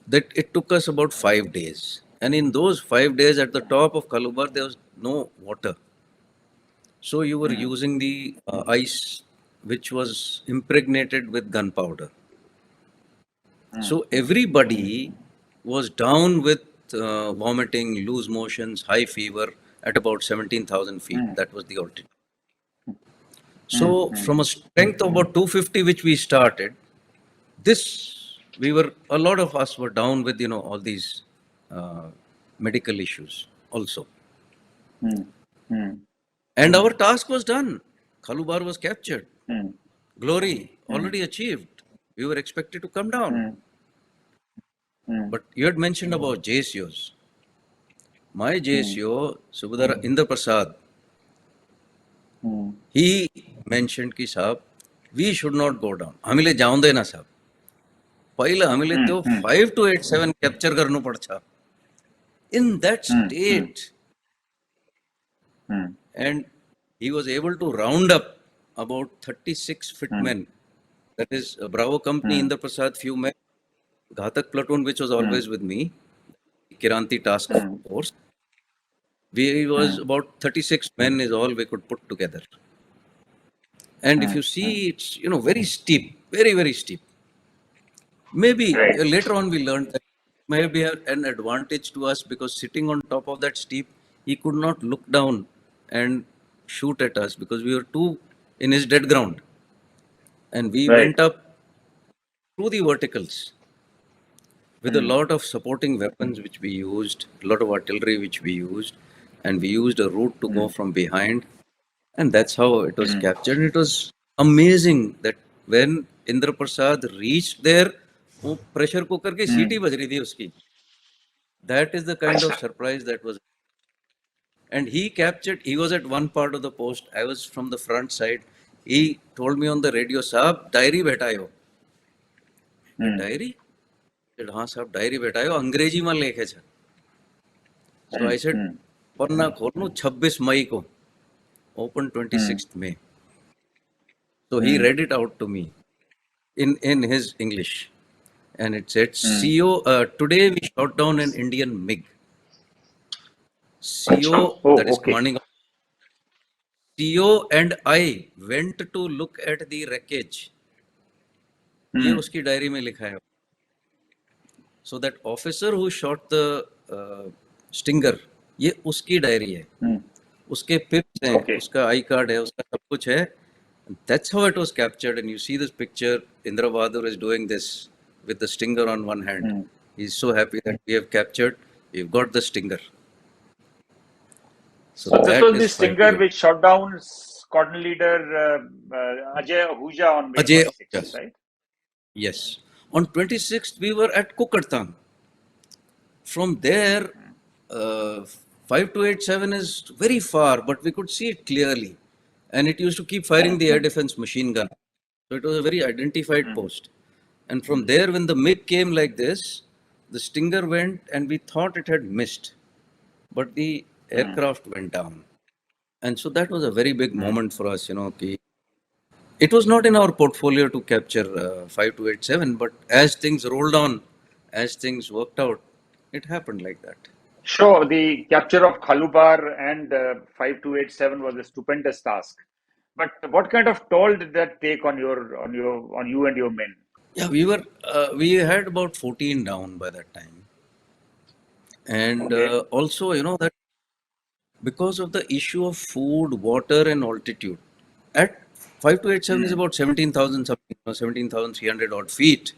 that it took us about 5 days. And in those 5 days at the top of Khalubar, there was no water. So you were using the ice which was impregnated with gunpowder. So everybody was down with vomiting, loose motions, high fever at about 17,000 feet. That was the altitude. So from a strength of about 250, which we started, a lot of us were down with, all these medical issues also. And our task was done. Khalubar was captured. Glory already achieved. We were expected to come down. But you had mentioned about JCOs. My JCO, Subhadar Indra Prasad, he mentioned कि साहब, we should not go down. हामीले जाऊं देना साहब. पहिला हामीले त्यो 5287 capture गर्नु पर्छ. In that state, and he was able to round up about 36 fit men. That is Bravo Company, Indra Prasad, few men, Ghatak platoon, which was always with me, Kiranti task force. We was about 36 men is all we could put together. And if you see, it's, very steep, very, very steep. Maybe later on we learned that maybe an advantage to us because sitting on top of that steep, he could not look down and shoot at us because we were too in his dead ground. And we went up through the verticals with a lot of supporting weapons which we used, a lot of artillery which we used, and we used a route to go from behind. And that's how it was captured. It was amazing that when Indra Prasad reached there, वो pressure cooker की सीटी बज रही थी उसकी. That is the kind of surprise that was. And he was at one part of the post. I was from the front side. He told me on the radio, साहब diary बैठायो. Diary? said, हाँ साहब diary बैठायो अंग्रेजी में लिखे छ. So I said, पन्ना खोलूं 26 मई को. Open 26th May. So he read it out to me in his English. And it said, today we shot down an Indian MiG. That is commanding. CO and I went to look at the wreckage. ये उसकी diary में लिखा है. So that officer who shot the Stinger, ये उसकी diary है. उसके pips हैं, उसका I card है, उसका सब कुछ है. That's how it was captured. And you see this picture, Indra Bahadur is doing this with the Stinger on one hand. He's so happy that we have captured, we've got the Stinger. So this was the Stinger which shot down squadron leader Ajay Ahuja on May 26th, right? Yes. On 26th, we were at Kukartang. From there, 5287 is very far, but we could see it clearly. And it used to keep firing the air defense machine gun. So it was a very identified post. And from there, when the MiG came like this, the Stinger went and we thought it had missed. But the aircraft went down. And so that was a very big moment for us, It was not in our portfolio to capture 5287, but as things rolled on, as things worked out, it happened like that. Sure, the capture of Khalubar and 5287 was a stupendous task. But what kind of toll did that take on you and your men? Yeah, we had about 14 down by that time. And also, that because of the issue of food, water, and altitude, at 5287 is about 17,000 something, 17,300 odd feet.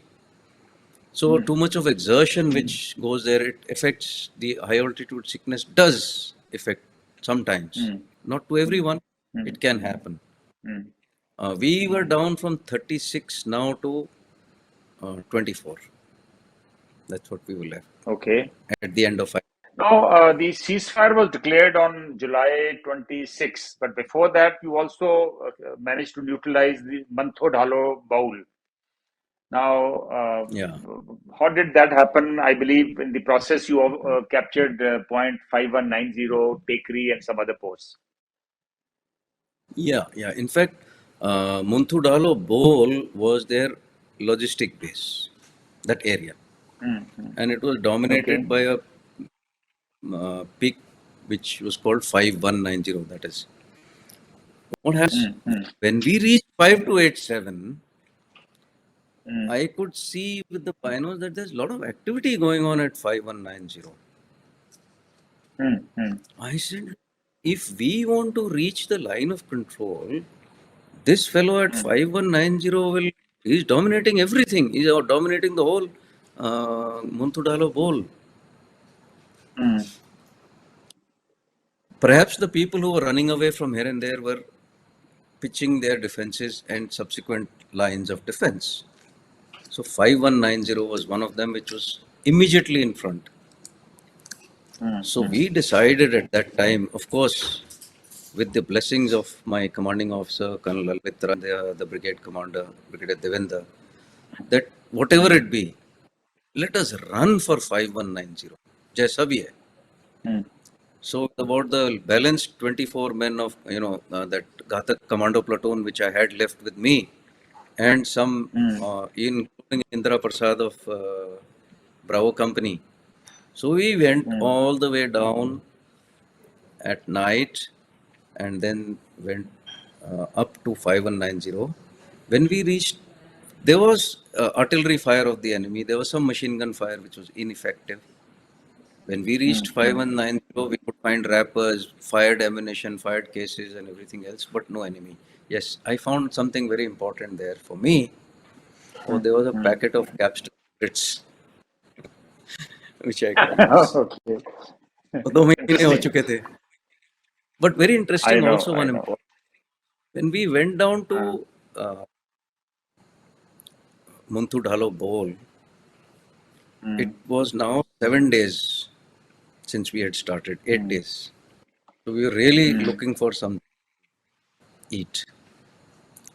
So too much of exertion which goes there, it affects the high altitude sickness, does affect sometimes. Not to everyone, it can happen. We were down from 36 now to 24. That's what we were left Okay. at the end of it. Now, the ceasefire was declared on July 26, but before that, you also managed to neutralize the Mantho Dhalo bowl. Now, Yeah. how did that happen? I believe in the process you captured point 5190, Tekri, and some other posts. Yeah, yeah. In fact, Munthu Dalo Bowl was their logistic base, that area. And it was Okay. dominated by a peak which was called 5190. That is. What has when we reached 5287, I could see with the binos that there's a lot of activity going on at 5190. I said, if we want to reach the line of control, this fellow at 5190 will, he's dominating everything. He's dominating the whole Muntudalo bowl. Perhaps the people who were running away from here and there were pitching their defenses and subsequent lines of defense. So 5190 was one of them, which was immediately in front. So we decided at that time, of course, with the blessings of my commanding officer, Colonel Lalmitra, and the brigade commander, Brigadier Devendra, that whatever it be, let us run for 5190. Jaisa bhi hai. So about the balanced 24 men of, that Ghatak commando platoon which I had left with me, and some, including Indra Prasad of Bravo Company. So we went all the way down at night and then went up to 5190. When we reached, there was artillery fire of the enemy. There was some machine gun fire which was ineffective. When we reached 5190, we could find wrappers, fired ammunition, fired cases, and everything else, but no enemy. Yes, I found something very important there for me. Oh, there was a packet of capstan spirits which I could use. Okay. वो 2 महीने हो Interesting. चुके थे. But very I interesting know, also I one know. important. When we went down to Munthu Dhalo Bowl, it was now 7 days since we had started, 8 days. So we were really looking for something to eat.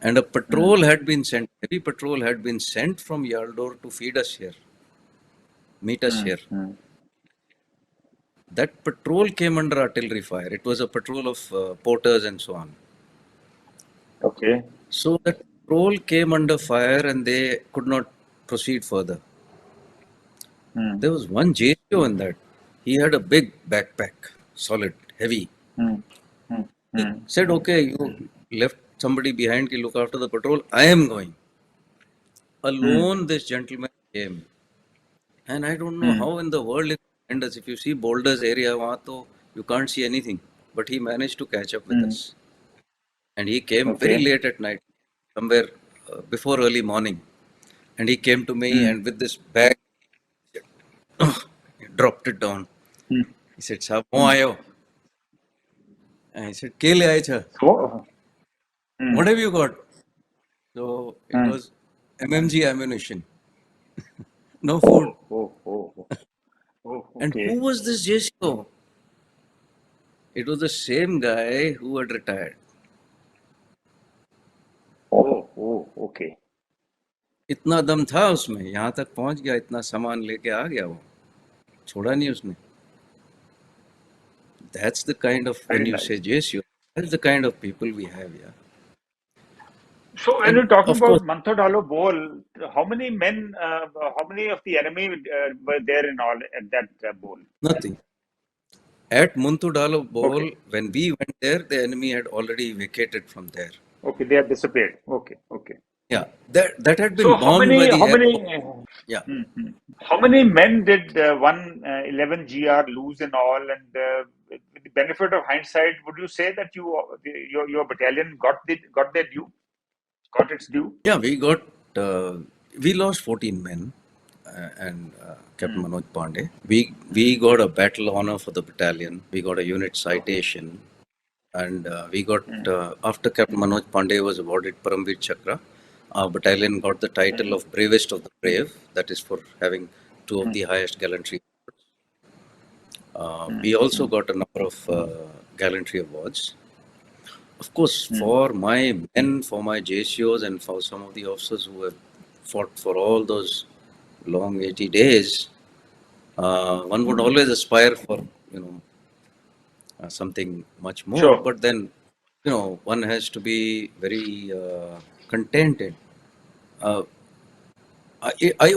And a patrol had been sent, heavy patrol had been sent from Yaldor to feed us here, meet us here. That patrol came under artillery fire. It was a patrol of porters and so on. Okay. So that patrol came under fire and they could not proceed further. There was one JCO in that. He had a big backpack, solid, heavy. He said, okay, you left somebody behind to look after the patrol. I am going. Alone, this gentleman came. And I don't know how in the world it end us. If you see Boulders area, you can't see anything. But he managed to catch up with us. And he came very Okay. late at night, somewhere before early morning. And he came to me and with this bag, he dropped it down. He said, Sahab, wo aaye ho? And I said, Ke le aaye cha? So, What have you got? So it was MMG ammunition. No food. oh, And okay. who was this JCO? It was the same guy who had retired. Okay. इतना दम था उसमें, यहाँ तक पहुंच गया, इतना सामान लेके आ गया वो, छोड़ा नहीं उसने. That's the kind of, when Very you nice. say JCO, that's the kind of people we have, yeah. So, when And you're talking of course, about Mantho Dalo Bowl, how many men, how many of the enemy were there in all at that bowl? nothing. At Munthu Dalo Bowl, Okay. when we went there, the enemy had already vacated from there. Okay, they have disappeared. Okay. Yeah, that had been So, bombed by the air. Yeah. how many men did 111 GR lose in all? And with the benefit of hindsight, would you say that your battalion got their due, got its due? Yeah, we lost 14 men and Captain Manoj Pandey. We got a battle honor for the battalion. We got a unit citation, and we got after Captain Manoj Pandey was awarded Paramveer Chakra, our battalion got the title of Bravest of the Brave. That is for having two of the highest gallantry. We also got a number of gallantry awards. Of course, for my men, for my JCOs, and for some of the officers who have fought for all those long 80 days, one would always aspire for, something much more. Sure. But then, one has to be very contented. I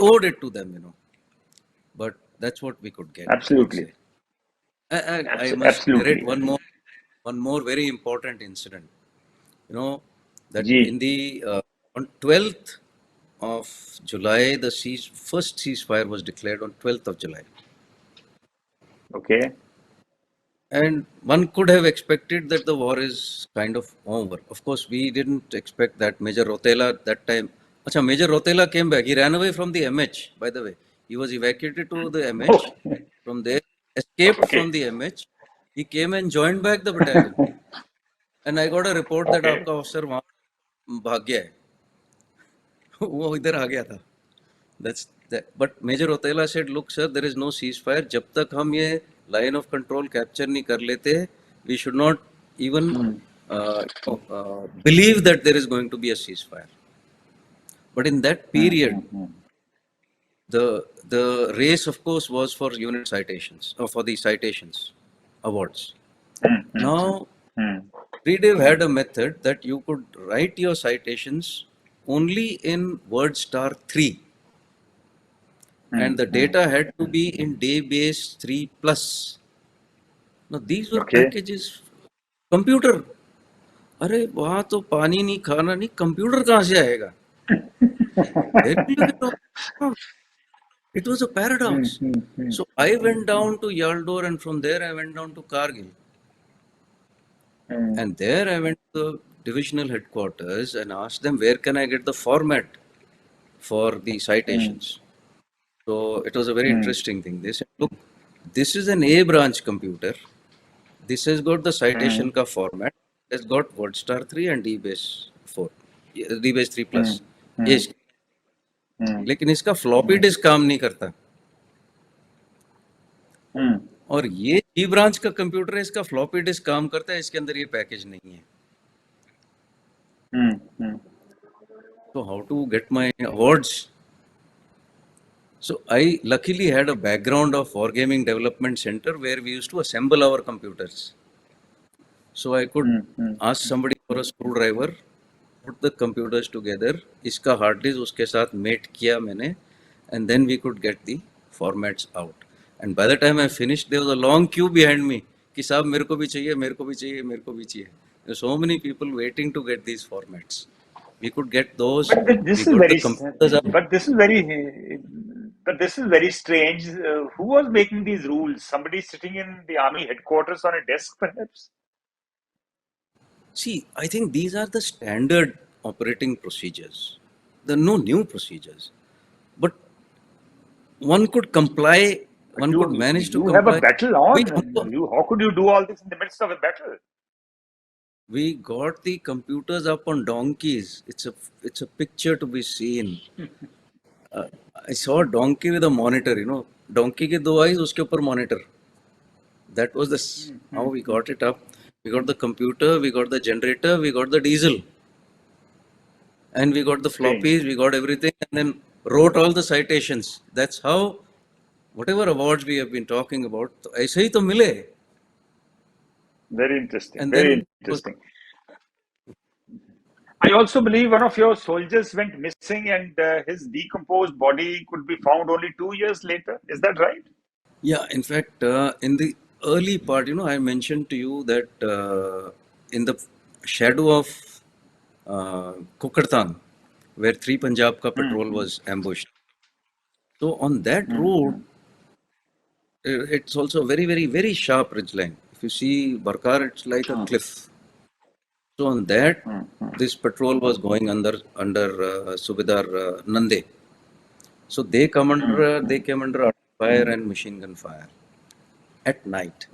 owed it to them, but that's what we could get. Absolutely. I must narrate one more very important incident. That in the on 12th of July, the first ceasefire was declared on 12th of July. Okay. And one could have expected that the war is kind of over. Of course, we didn't expect that. Major Rotela that time. Achha, Major Rotela came back. He ran away from the MH, by the way. He was evacuated to the MH. From there, escaped from the MH. He came and joined back the battalion. And I got a report that आपका officer वहाँ भाग गया है. वो इधर आ गया था. That's that. But Major Rotela said, "Look, sir, there is no ceasefire. जब तक हम ये line of control capture नहीं कर लेते, we should not even believe that there is going to be a ceasefire." But in that period, the race, of course, was for unit citations, or for the citations awards. Now, Freedev had a method that you could write your citations only in word star 3. And the data had to be in daybase 3 plus. Now these were packages. Computer. अरे वहाँ तो पानी नहीं खाना नहीं computer कहाँ से आएगा? It was a paradox. So I went down to Yaldor, and from there I went down to Kargil. And there I went to the divisional headquarters and asked them, where can I get the format for the citations? So it was a very interesting thing. They said, look, this is an A branch computer. This has got the citation ka format. It has got word star 3 and DBase 4. DBase 3 plus. Yes. लेकिन इसका floppy disk काम नहीं करता. और ये जी branch का computer है, इसका फ्लॉपी डिस्क काम करता है, इसके अंदर ये पैकेज नहीं है. So how to get my awards? So I luckily had a background of Wargaming Development Center where we used to assemble our computers. So I could ask somebody for a screwdriver, put the computers together, iska hard disk uske saath mate kiya maine, and then we could get the formats out. And by the time I finished, there was a long queue behind me. Ki saab mere ko bhi chahiye, mere ko bhi chahiye, mere ko bhi chahiye. There were so many people waiting to get these formats. We could get those. But this is very strange. Who was making these rules? Somebody sitting in the army headquarters on a desk, perhaps? See, I think these are the standard operating procedures. There are no new procedures. But one could comply, one could manage to comply. You have a battle on. How could you do all this in the midst of a battle? We got the computers up on donkeys. It's a picture to be seen. I saw a donkey with a monitor, Donkey ke do eyes, uske upar monitor. That was how we got it up. We got the computer, we got the generator, we got the diesel. And we got the floppies, we got everything, and then wrote all the citations. That's how, whatever awards we have been talking about, aise hi to mile. Very interesting. And very interesting. I also believe one of your soldiers went missing and his decomposed body could be found only 2 years later. Is that right? Yeah, in fact, in the early part, I mentioned to you that in the shadow of Kukartan, where 3 Punjab ka patrol was ambushed. So on that road, it's also a very, very, very sharp ridgeline. If you see Barkar, it's like a cliff. So on that, this patrol was going under Subedar Nande. So they came under fire and machine gun fire at night,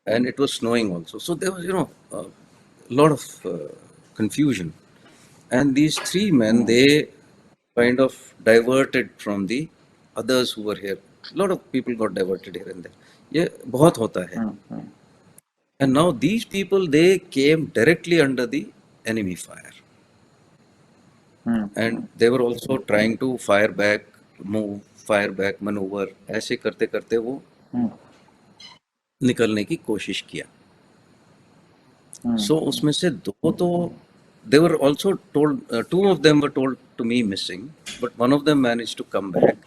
and it was snowing also. So there was, a lot of confusion. And these three men, they kind of diverted from the others who were here. A lot of people got diverted here and there. Yeah, बहुत होता है. And now these people, they came directly under the enemy fire. And they were also trying to fire back, maneuver. ऐसे करते करते वो निकलने की कोशिश किया. So उसमें से दो तो they were also told, two of them were told to me missing, but one of them managed to come back,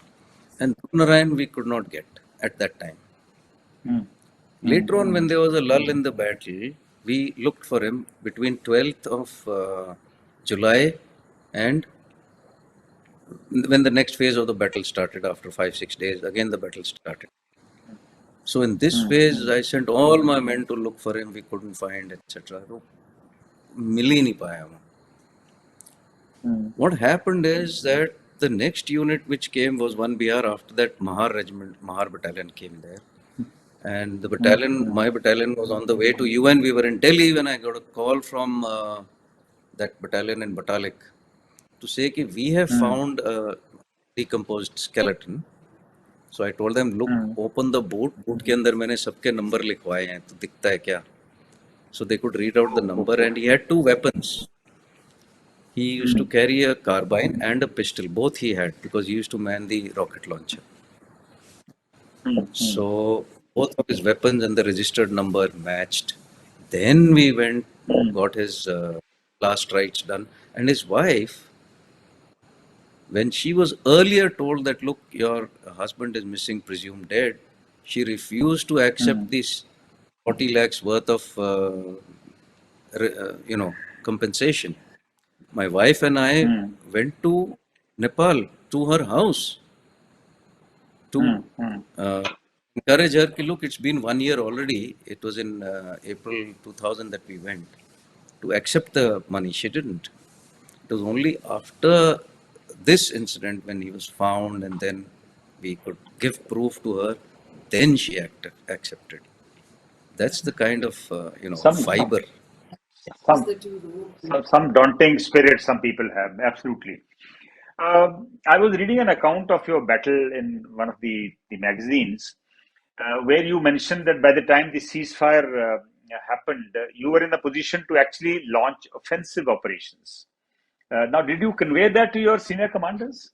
and Narayan we could not get at that time. Later on, when there was a lull in the battle, we looked for him between 12th of July and when the next phase of the battle started. After 5-6 days, again the battle started. So in this phase, I sent all my men to look for him. We couldn't find, etc. मिल ही नहीं पाया वो. What happened is that the next unit which came was 1 BR. After that, Mahar battalion came there. And the battalion, my battalion was on the way to UN. We were in Delhi when I got a call from that battalion in Batalik to say that we have found a decomposed skeleton. So I told them, look, open the boot. Boot के अंदर मैंने सबके number लिखवाए हैं, तो दिखता है क्या? So they could read out the number, and he had two weapons. He used to carry a carbine and a pistol. Both he had, because he used to man the rocket launcher. So both of his weapons and the registered number matched. Then we went, got his last rites done. And his wife, when she was earlier told that, look, your husband is missing, presumed dead, she refused to accept this 40 lakhs worth of, compensation. My wife and I went to Nepal, to her house, to encourage her. Look, it's been 1 year already. It was in April 2000 that we went to accept the money. She didn't. It was only after this incident, when he was found, and then we could give proof to her, then she accepted. That's the kind of fiber. Some daunting spirit some people have, absolutely. I was reading an account of your battle in one of the magazines, where you mentioned that by the time the ceasefire happened, you were in a position to actually launch offensive operations. Now, did you convey that to your senior commanders?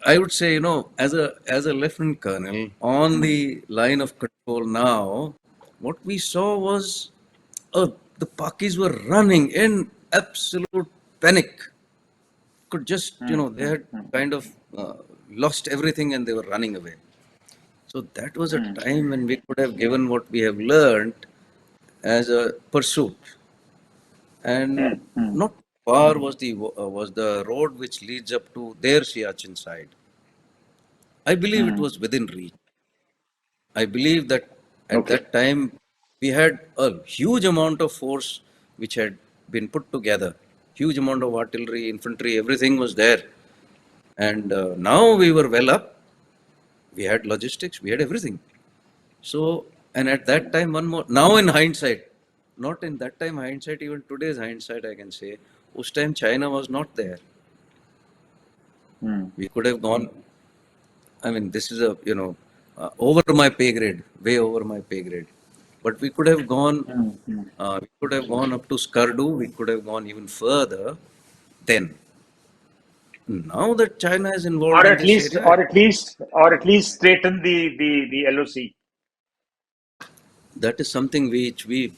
I would say, as a lieutenant colonel on the line of control now, what we saw was the Pakis were running in absolute panic. Could just, they had kind of lost everything and they were running away. So that was a time when we could have given what we have learned as a pursuit. And not far was the road which leads up to their Siachen side. I believe it was within reach. I believe that at that time we had a huge amount of force which had been put together. Huge amount of artillery, infantry, everything was there. And now we were well up. We had logistics, we had everything. So, and at that time, one more, now in hindsight, not in that time hindsight, even today's hindsight, I can say, us time China was not there. We could have gone, I mean, this is over my pay grade, way over my pay grade. But we could have gone, we could have gone up to Skardu, we could have gone even further then. Now that China is involved in this area, or at least straighten the LOC. That is something which we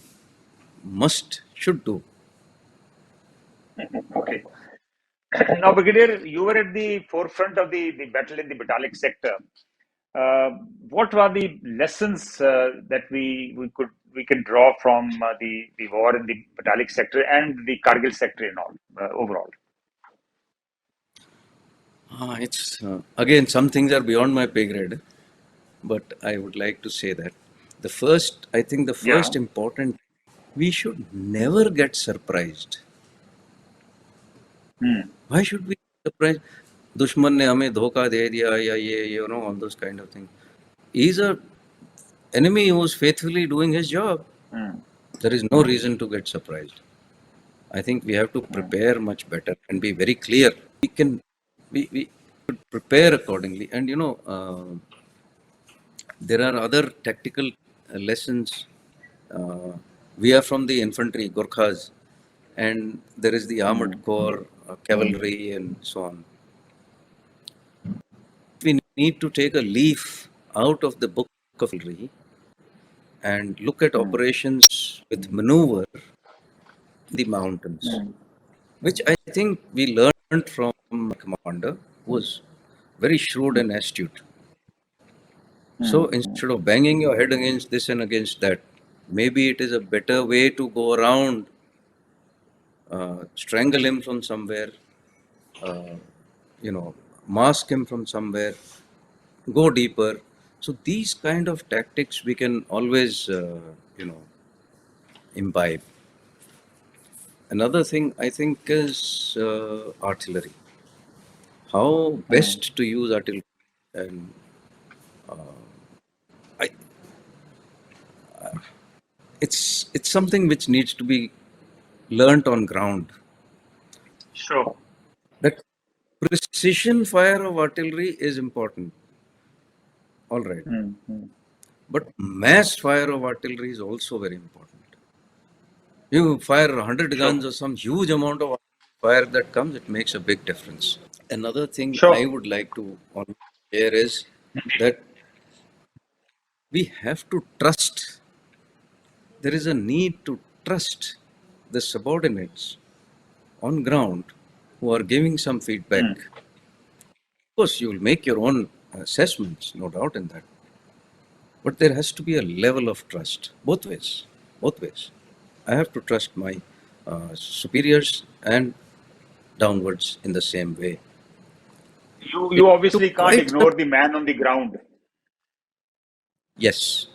should do. Okay. Now, Brigadier, you were at the forefront of the battle in the Batalik sector. What were the lessons that we can draw from the war in the Batalik sector and the Kargil sector in all overall? It's again, some things are beyond my pay grade, but I would like to say that the first important, we should never get surprised. Why should we get surprised. दुश्मन ने हमें धोखा दे दिया या ये all those kind of things. He's a enemy who's faithfully doing his job. There is no reason to get surprised. I think we have to prepare much better and be very clear. We should prepare accordingly. And there are other tactical lessons. We are from the infantry, Gorkhas, and there is the armored corps, cavalry, and so on. We need to take a leaf out of the book of cavalry and look at operations with maneuver in the mountains, which I think we learned from a commander who was very shrewd and astute. So instead of banging your head against this and against that, maybe it is a better way to go around, strangle him from somewhere, uh, mask him from somewhere, go deeper. So these kind of tactics we can always, imbibe. Another thing I think is artillery. How best to use artillery, and I, it's something which needs to be learnt on ground. Sure. That precision fire of artillery is important. All right. But mass fire of artillery is also very important. You fire 100 guns or some huge amount of fire that comes, it makes a big difference. Another thing I would like to share is that we have to trust. There is a need to trust the subordinates on ground who are giving some feedback. Of course, you will make your own assessments, no doubt in that. But there has to be a level of trust, both ways. Both ways. I have to trust my superiors and downwards in the same way. You obviously can't ignore the man on the ground. Yes.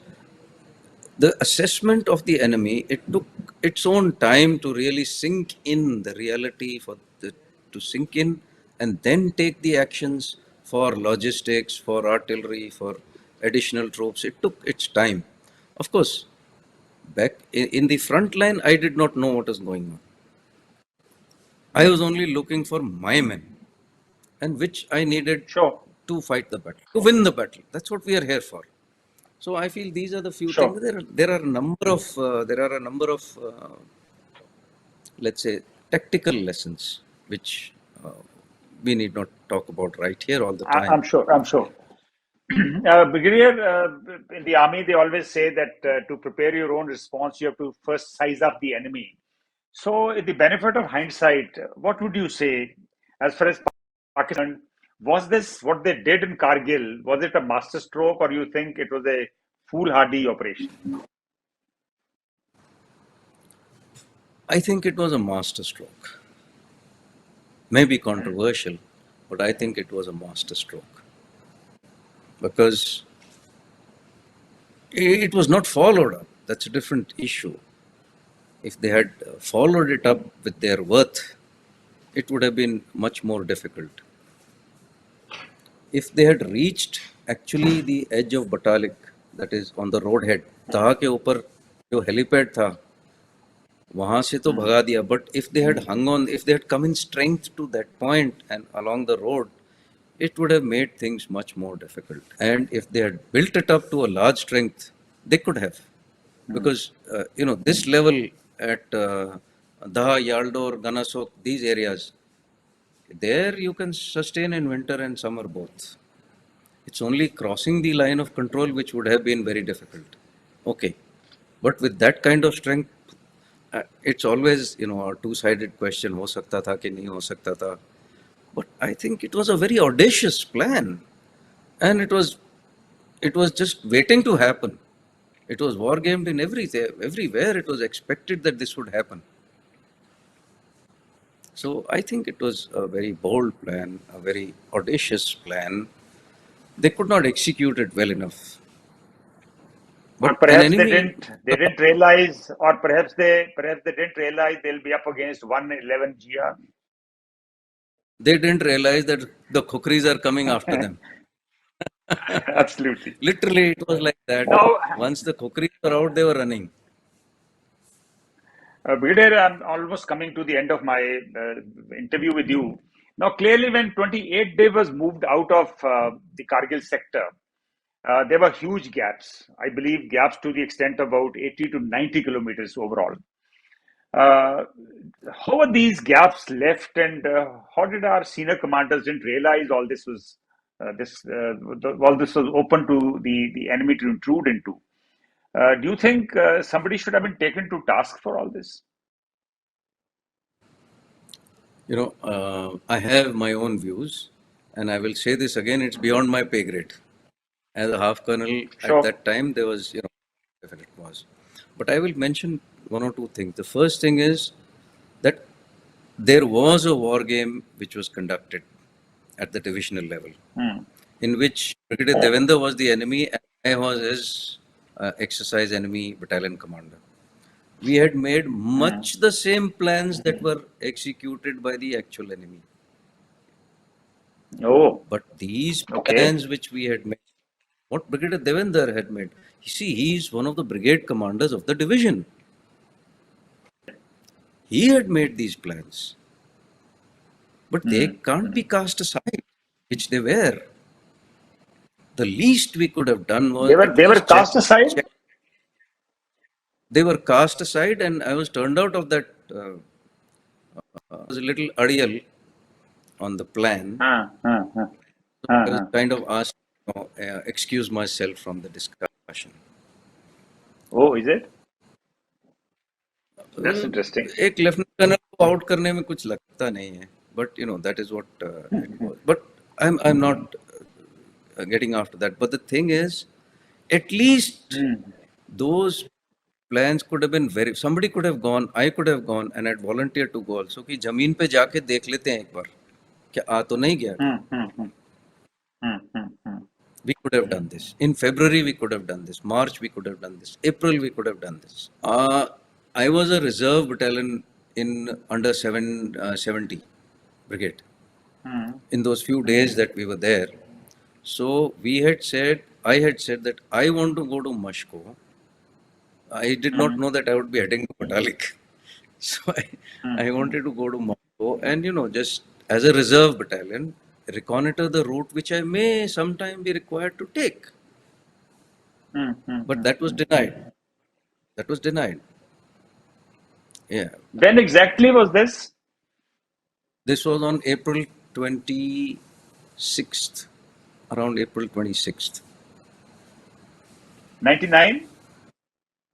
The assessment of the enemy, it took its own time to really sink in the reality, to sink in and then take the actions for logistics, for artillery, for additional troops. It took its time. Of course, back in the front line, I did not know what was going on. I was only looking for my men, and which I needed to fight the battle, to win the battle. That's what we are here for. So I feel these are the few things. There are a number of let's say tactical lessons which we need not talk about right here all the time. I'm sure. Brigadier, in the army, they always say that to prepare your own response, you have to first size up the enemy. So, in the benefit of hindsight, what would you say as far as Pakistan? Was this what they did in Kargil? Was it a masterstroke, or you think it was a foolhardy operation? I think it was a masterstroke. Maybe controversial, but I think it was a masterstroke. Because it was not followed up. That's a different issue. If they had followed it up with their worth, it would have been much more difficult. If they had reached actually the edge of Batalik, that is on the road head, Taha ke upar jo helipad tha, wahan se to bhaga diya. But if they had hung on, if they had come in strength to that point and along the road, it would have made things much more difficult. And if they had built it up to a large strength, they could have. Because, this level at Daha, Yaldor, Ganasok, these areas, there you can sustain in winter and summer both. It's only crossing the line of control which would have been very difficult. Okay. But with that kind of strength, it's always, a two-sided question, ho sakta tha ki nahi ho sakta tha. But I think it was a very audacious plan. And it was just waiting to happen. It was war gamed in everywhere. It was expected that this would happen. So I think it was a very bold plan, a very audacious plan. They could not execute it well enough. But perhaps they didn't realize, or perhaps they didn't realize they'll be up against 111 GR. they didn't realize that the khukuris are coming after them. Absolutely. Literally, it was like that. Now, Once the khukuris were out, they were running. Brigadier, I'm almost coming to the end of my interview with you. Now, clearly, when 28 Day was moved out of the Kargil sector, there were huge gaps. I believe gaps to the extent of about 80 to 90 kilometers overall. How were these gaps left, and how did our senior commanders didn't realize all this was all this was open to the enemy to intrude into? Do you think somebody should have been taken to task for all this? I have my own views, and I will say this again, it's beyond my pay grade. As a half colonel at Sure. that time, there was, if it was. But I will mention one or two things. The first thing is that there was a war game which was conducted at the divisional level, in which Brigadier Devendra was the enemy and I was his exercise enemy battalion commander. We had made much the same plans that were executed by the actual enemy. Oh, But these okay. plans which we had made, what Brigadier Devendra had made, you see, he is one of the brigade commanders of the division. He had made these plans. But they can't be cast aside, which they were. The least we could have done was at They were least check. cast aside. They were cast aside, and I was turned out of that. I was a little adial on the plan. I was kind of asked to excuse myself from the discussion. Oh, is it? That's interesting. एक lieutenant colonel को out करने में कुछ लगता नहीं है, but that is what it was. But I'm not getting after that. But the thing is, at least those plans could have been somebody could have gone, I could have gone and had volunteered to go also कि जमीन पे जाके देख लेते हैं एक बार क्या आ तो नहीं गया. We could have done this. In February, we could have done this. March, we could have done this. April, we could have done this. I was a reserve battalion in under 70 brigade in those few days that we were there. So I had said that I want to go to Mashko. I did not know that I would be heading to Patalik. So I wanted to go to Mashko and, just as a reserve battalion, reconnoiter the route which I may sometime be required to take. But that was denied. That was denied. Yeah. When exactly was this? This was on April 26th, around April 26th. 99?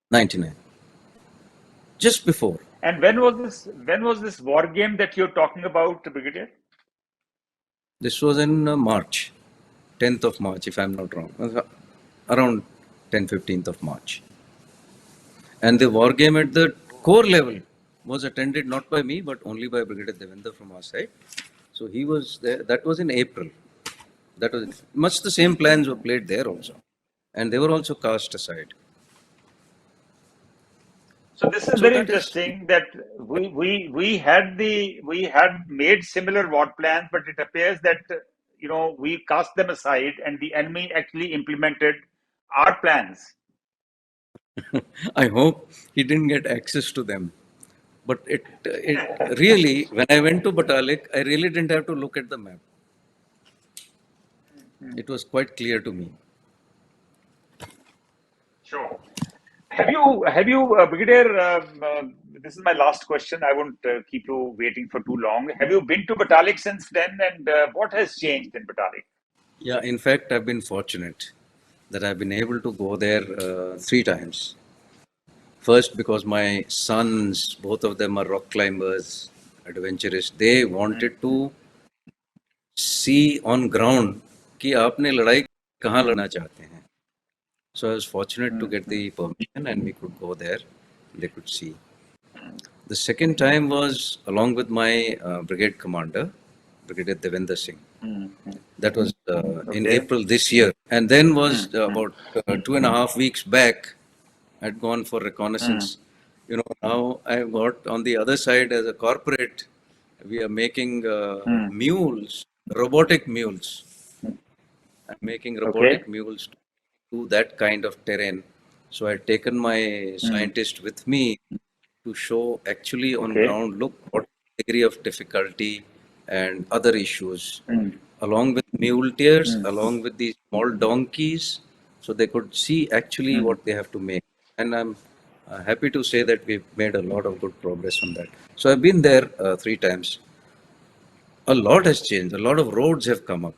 99. Just before. And when was this war game that you're talking about, Brigadier? This was in March, 10th of March, if I'm not wrong. Around 15th of March. And the war game at the corps level was attended not by me, but only by Brigadier Devendra from our side. So he was there. That was in April. That was much the same plans were played there also. And they were also cast aside. So this is very interesting that we had made similar war plans, but it appears that we cast them aside and the enemy actually implemented our plans. I hope he didn't get access to them. But it really, when I went to Batalik, I really didn't have to look at the map. It was quite clear to me. Sure. Have you, Brigadier? This is my last question. I won't keep you waiting for too long. Have you been to Batalik since then, and what has changed in Batalik? Yeah, in fact, I've been fortunate that I've been able to go there 3 times. First, because my sons, both of them are rock climbers, adventurous. They wanted to see on ground कि आपने लड़ाई कहाँ लड़ना चाहते हैं. So I was fortunate to get the permission and we could go there. They could see. The second time was along with my brigade commander, Brigadier Devendra Singh. That was in April this year. And then was about 2.5 weeks back, I'd gone for reconnaissance. Now I've got on the other side as a corporate, We are making mules, robotic mules. I'm making Okay. robotic mules to do that kind of terrain. So I'd taken my scientist with me to show actually on Okay. ground, look what degree of difficulty and other issues, along with muleteers, along with these small donkeys, so they could see actually what they have to make. And I'm happy to say that we've made a lot of good progress on that. So I've been there 3 times. A lot has changed. A lot of roads have come up.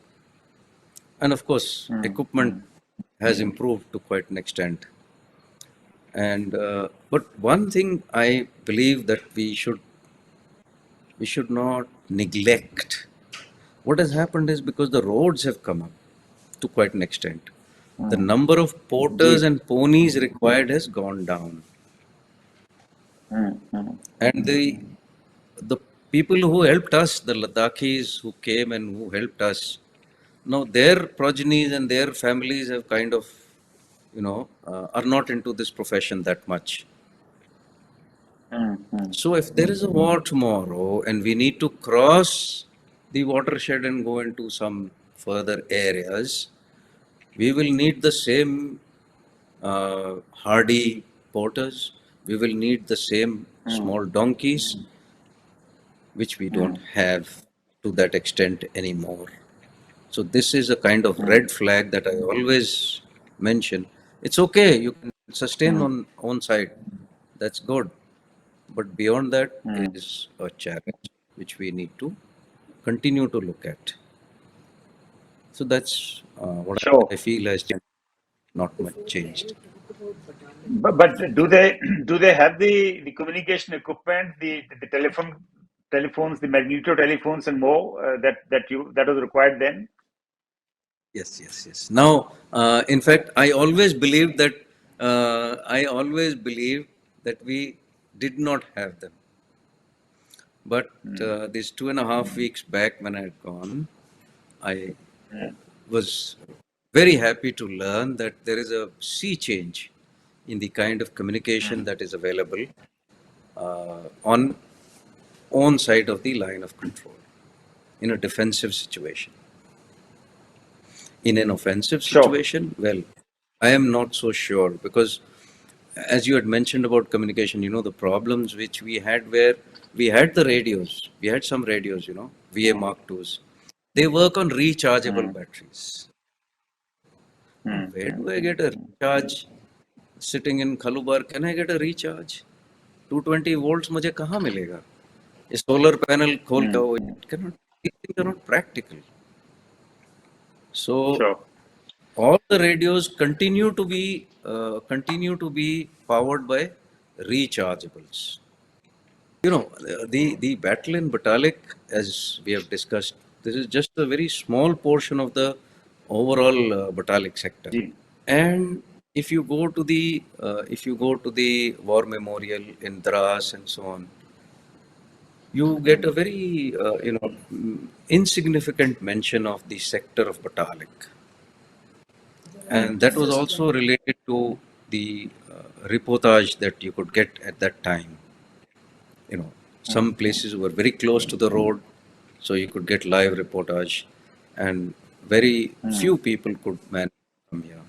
And of course, equipment has improved to quite an extent. And but one thing I believe that we should not neglect. What has happened is because the roads have come up to quite an extent, the number of porters Ji. and ponies required has gone down, and the people who helped us, the Ladakhis who came and who helped us, now their progenies and their families have kind of, are not into this profession that much. So if there is a war tomorrow and we need to cross the watershed and go into some further areas, we will need the same hardy porters. We will need the same small donkeys, which we don't have to that extent anymore. So this is a kind of red flag that I always mention. It's okay, you can sustain on own side. That's good. But beyond that is a challenge which we need to continue to look at. So that's what Sure. I feel has not much changed. But do they have the communication equipment, the telephones, the magneto telephones and more that was required then? Yes, yes, yes. Now, in fact, I always believed that we did not have them. But these 2.5 weeks back when I had gone, I was very happy to learn that there is a sea change in the kind of communication that is available on own side of the line of control in a defensive situation. In an offensive Sure. situation, well, I am not so sure because, as you had mentioned about communication, the problems which we had where we had the radios, we had some radios, VA Mark IIs. They work on rechargeable batteries. Now, where do I get a recharge? Sitting in Khalubar, can I get a recharge? 220 volts मुझे कहाँ मिलेगा? ये solar panel खोल के it cannot. These things are not practical. So Sure. all the radios continue to be powered by rechargeables. The battle in Batalik, as we have discussed, this is just a very small portion of the overall Batalik sector. Ji. And if you go to the war memorial in Dras and so on, you get a very insignificant mention of the sector of Batalik. And that was also related to the reportage that you could get at that time. Some places were very close to the road, so you could get live reportage, and very few people could manage to come here.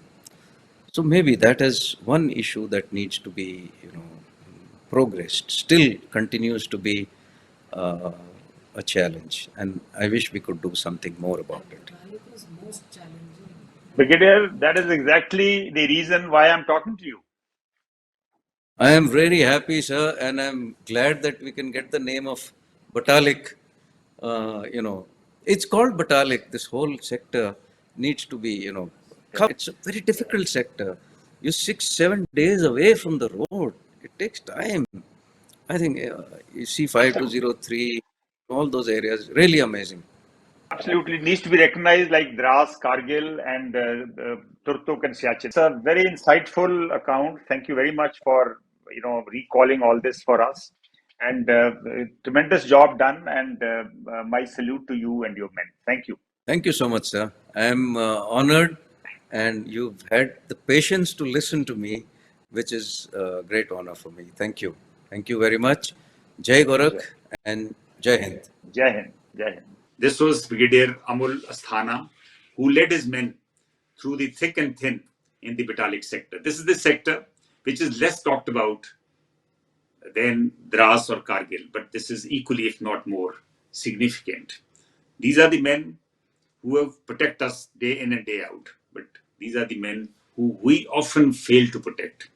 So maybe that is one issue that needs to be, progressed. Still continues to be a challenge, and I wish we could do something more about it. Brigadier, that is exactly the reason why I'm talking to you. I am very happy, sir, and I'm glad that we can get the name of Batalik. It's called Batalik. This whole sector needs to be, it's a very difficult sector. You're 6-7 days away from the road. It takes time. I think you see 5203, all those areas, really amazing. Absolutely needs to be recognized like Dras, Kargil, and Turtuk and Siachen. It's a very insightful account. Thank you very much for recalling all this for us, and tremendous job done. And my salute to you and your men. Thank you. Thank you so much, sir. I am honored, and you've had the patience to listen to me, which is a great honor for me. Thank you. Thank you very much. Jai Gorakh, and Jai Hind. Jai Hind. Jai Hind. This was Brigadier Amul Asthana, who led his men through the thick and thin in the Batalic sector. This is the sector which is less talked about than Dras or Kargil, but this is equally, if not more, significant. These are the men who have protect us day in and day out, but these are the men who we often fail to protect.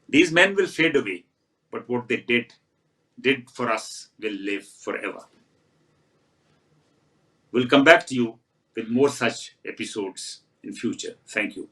These men will fade away, but what they did for us will live forever. We'll come back to you with more such episodes in future. Thank you.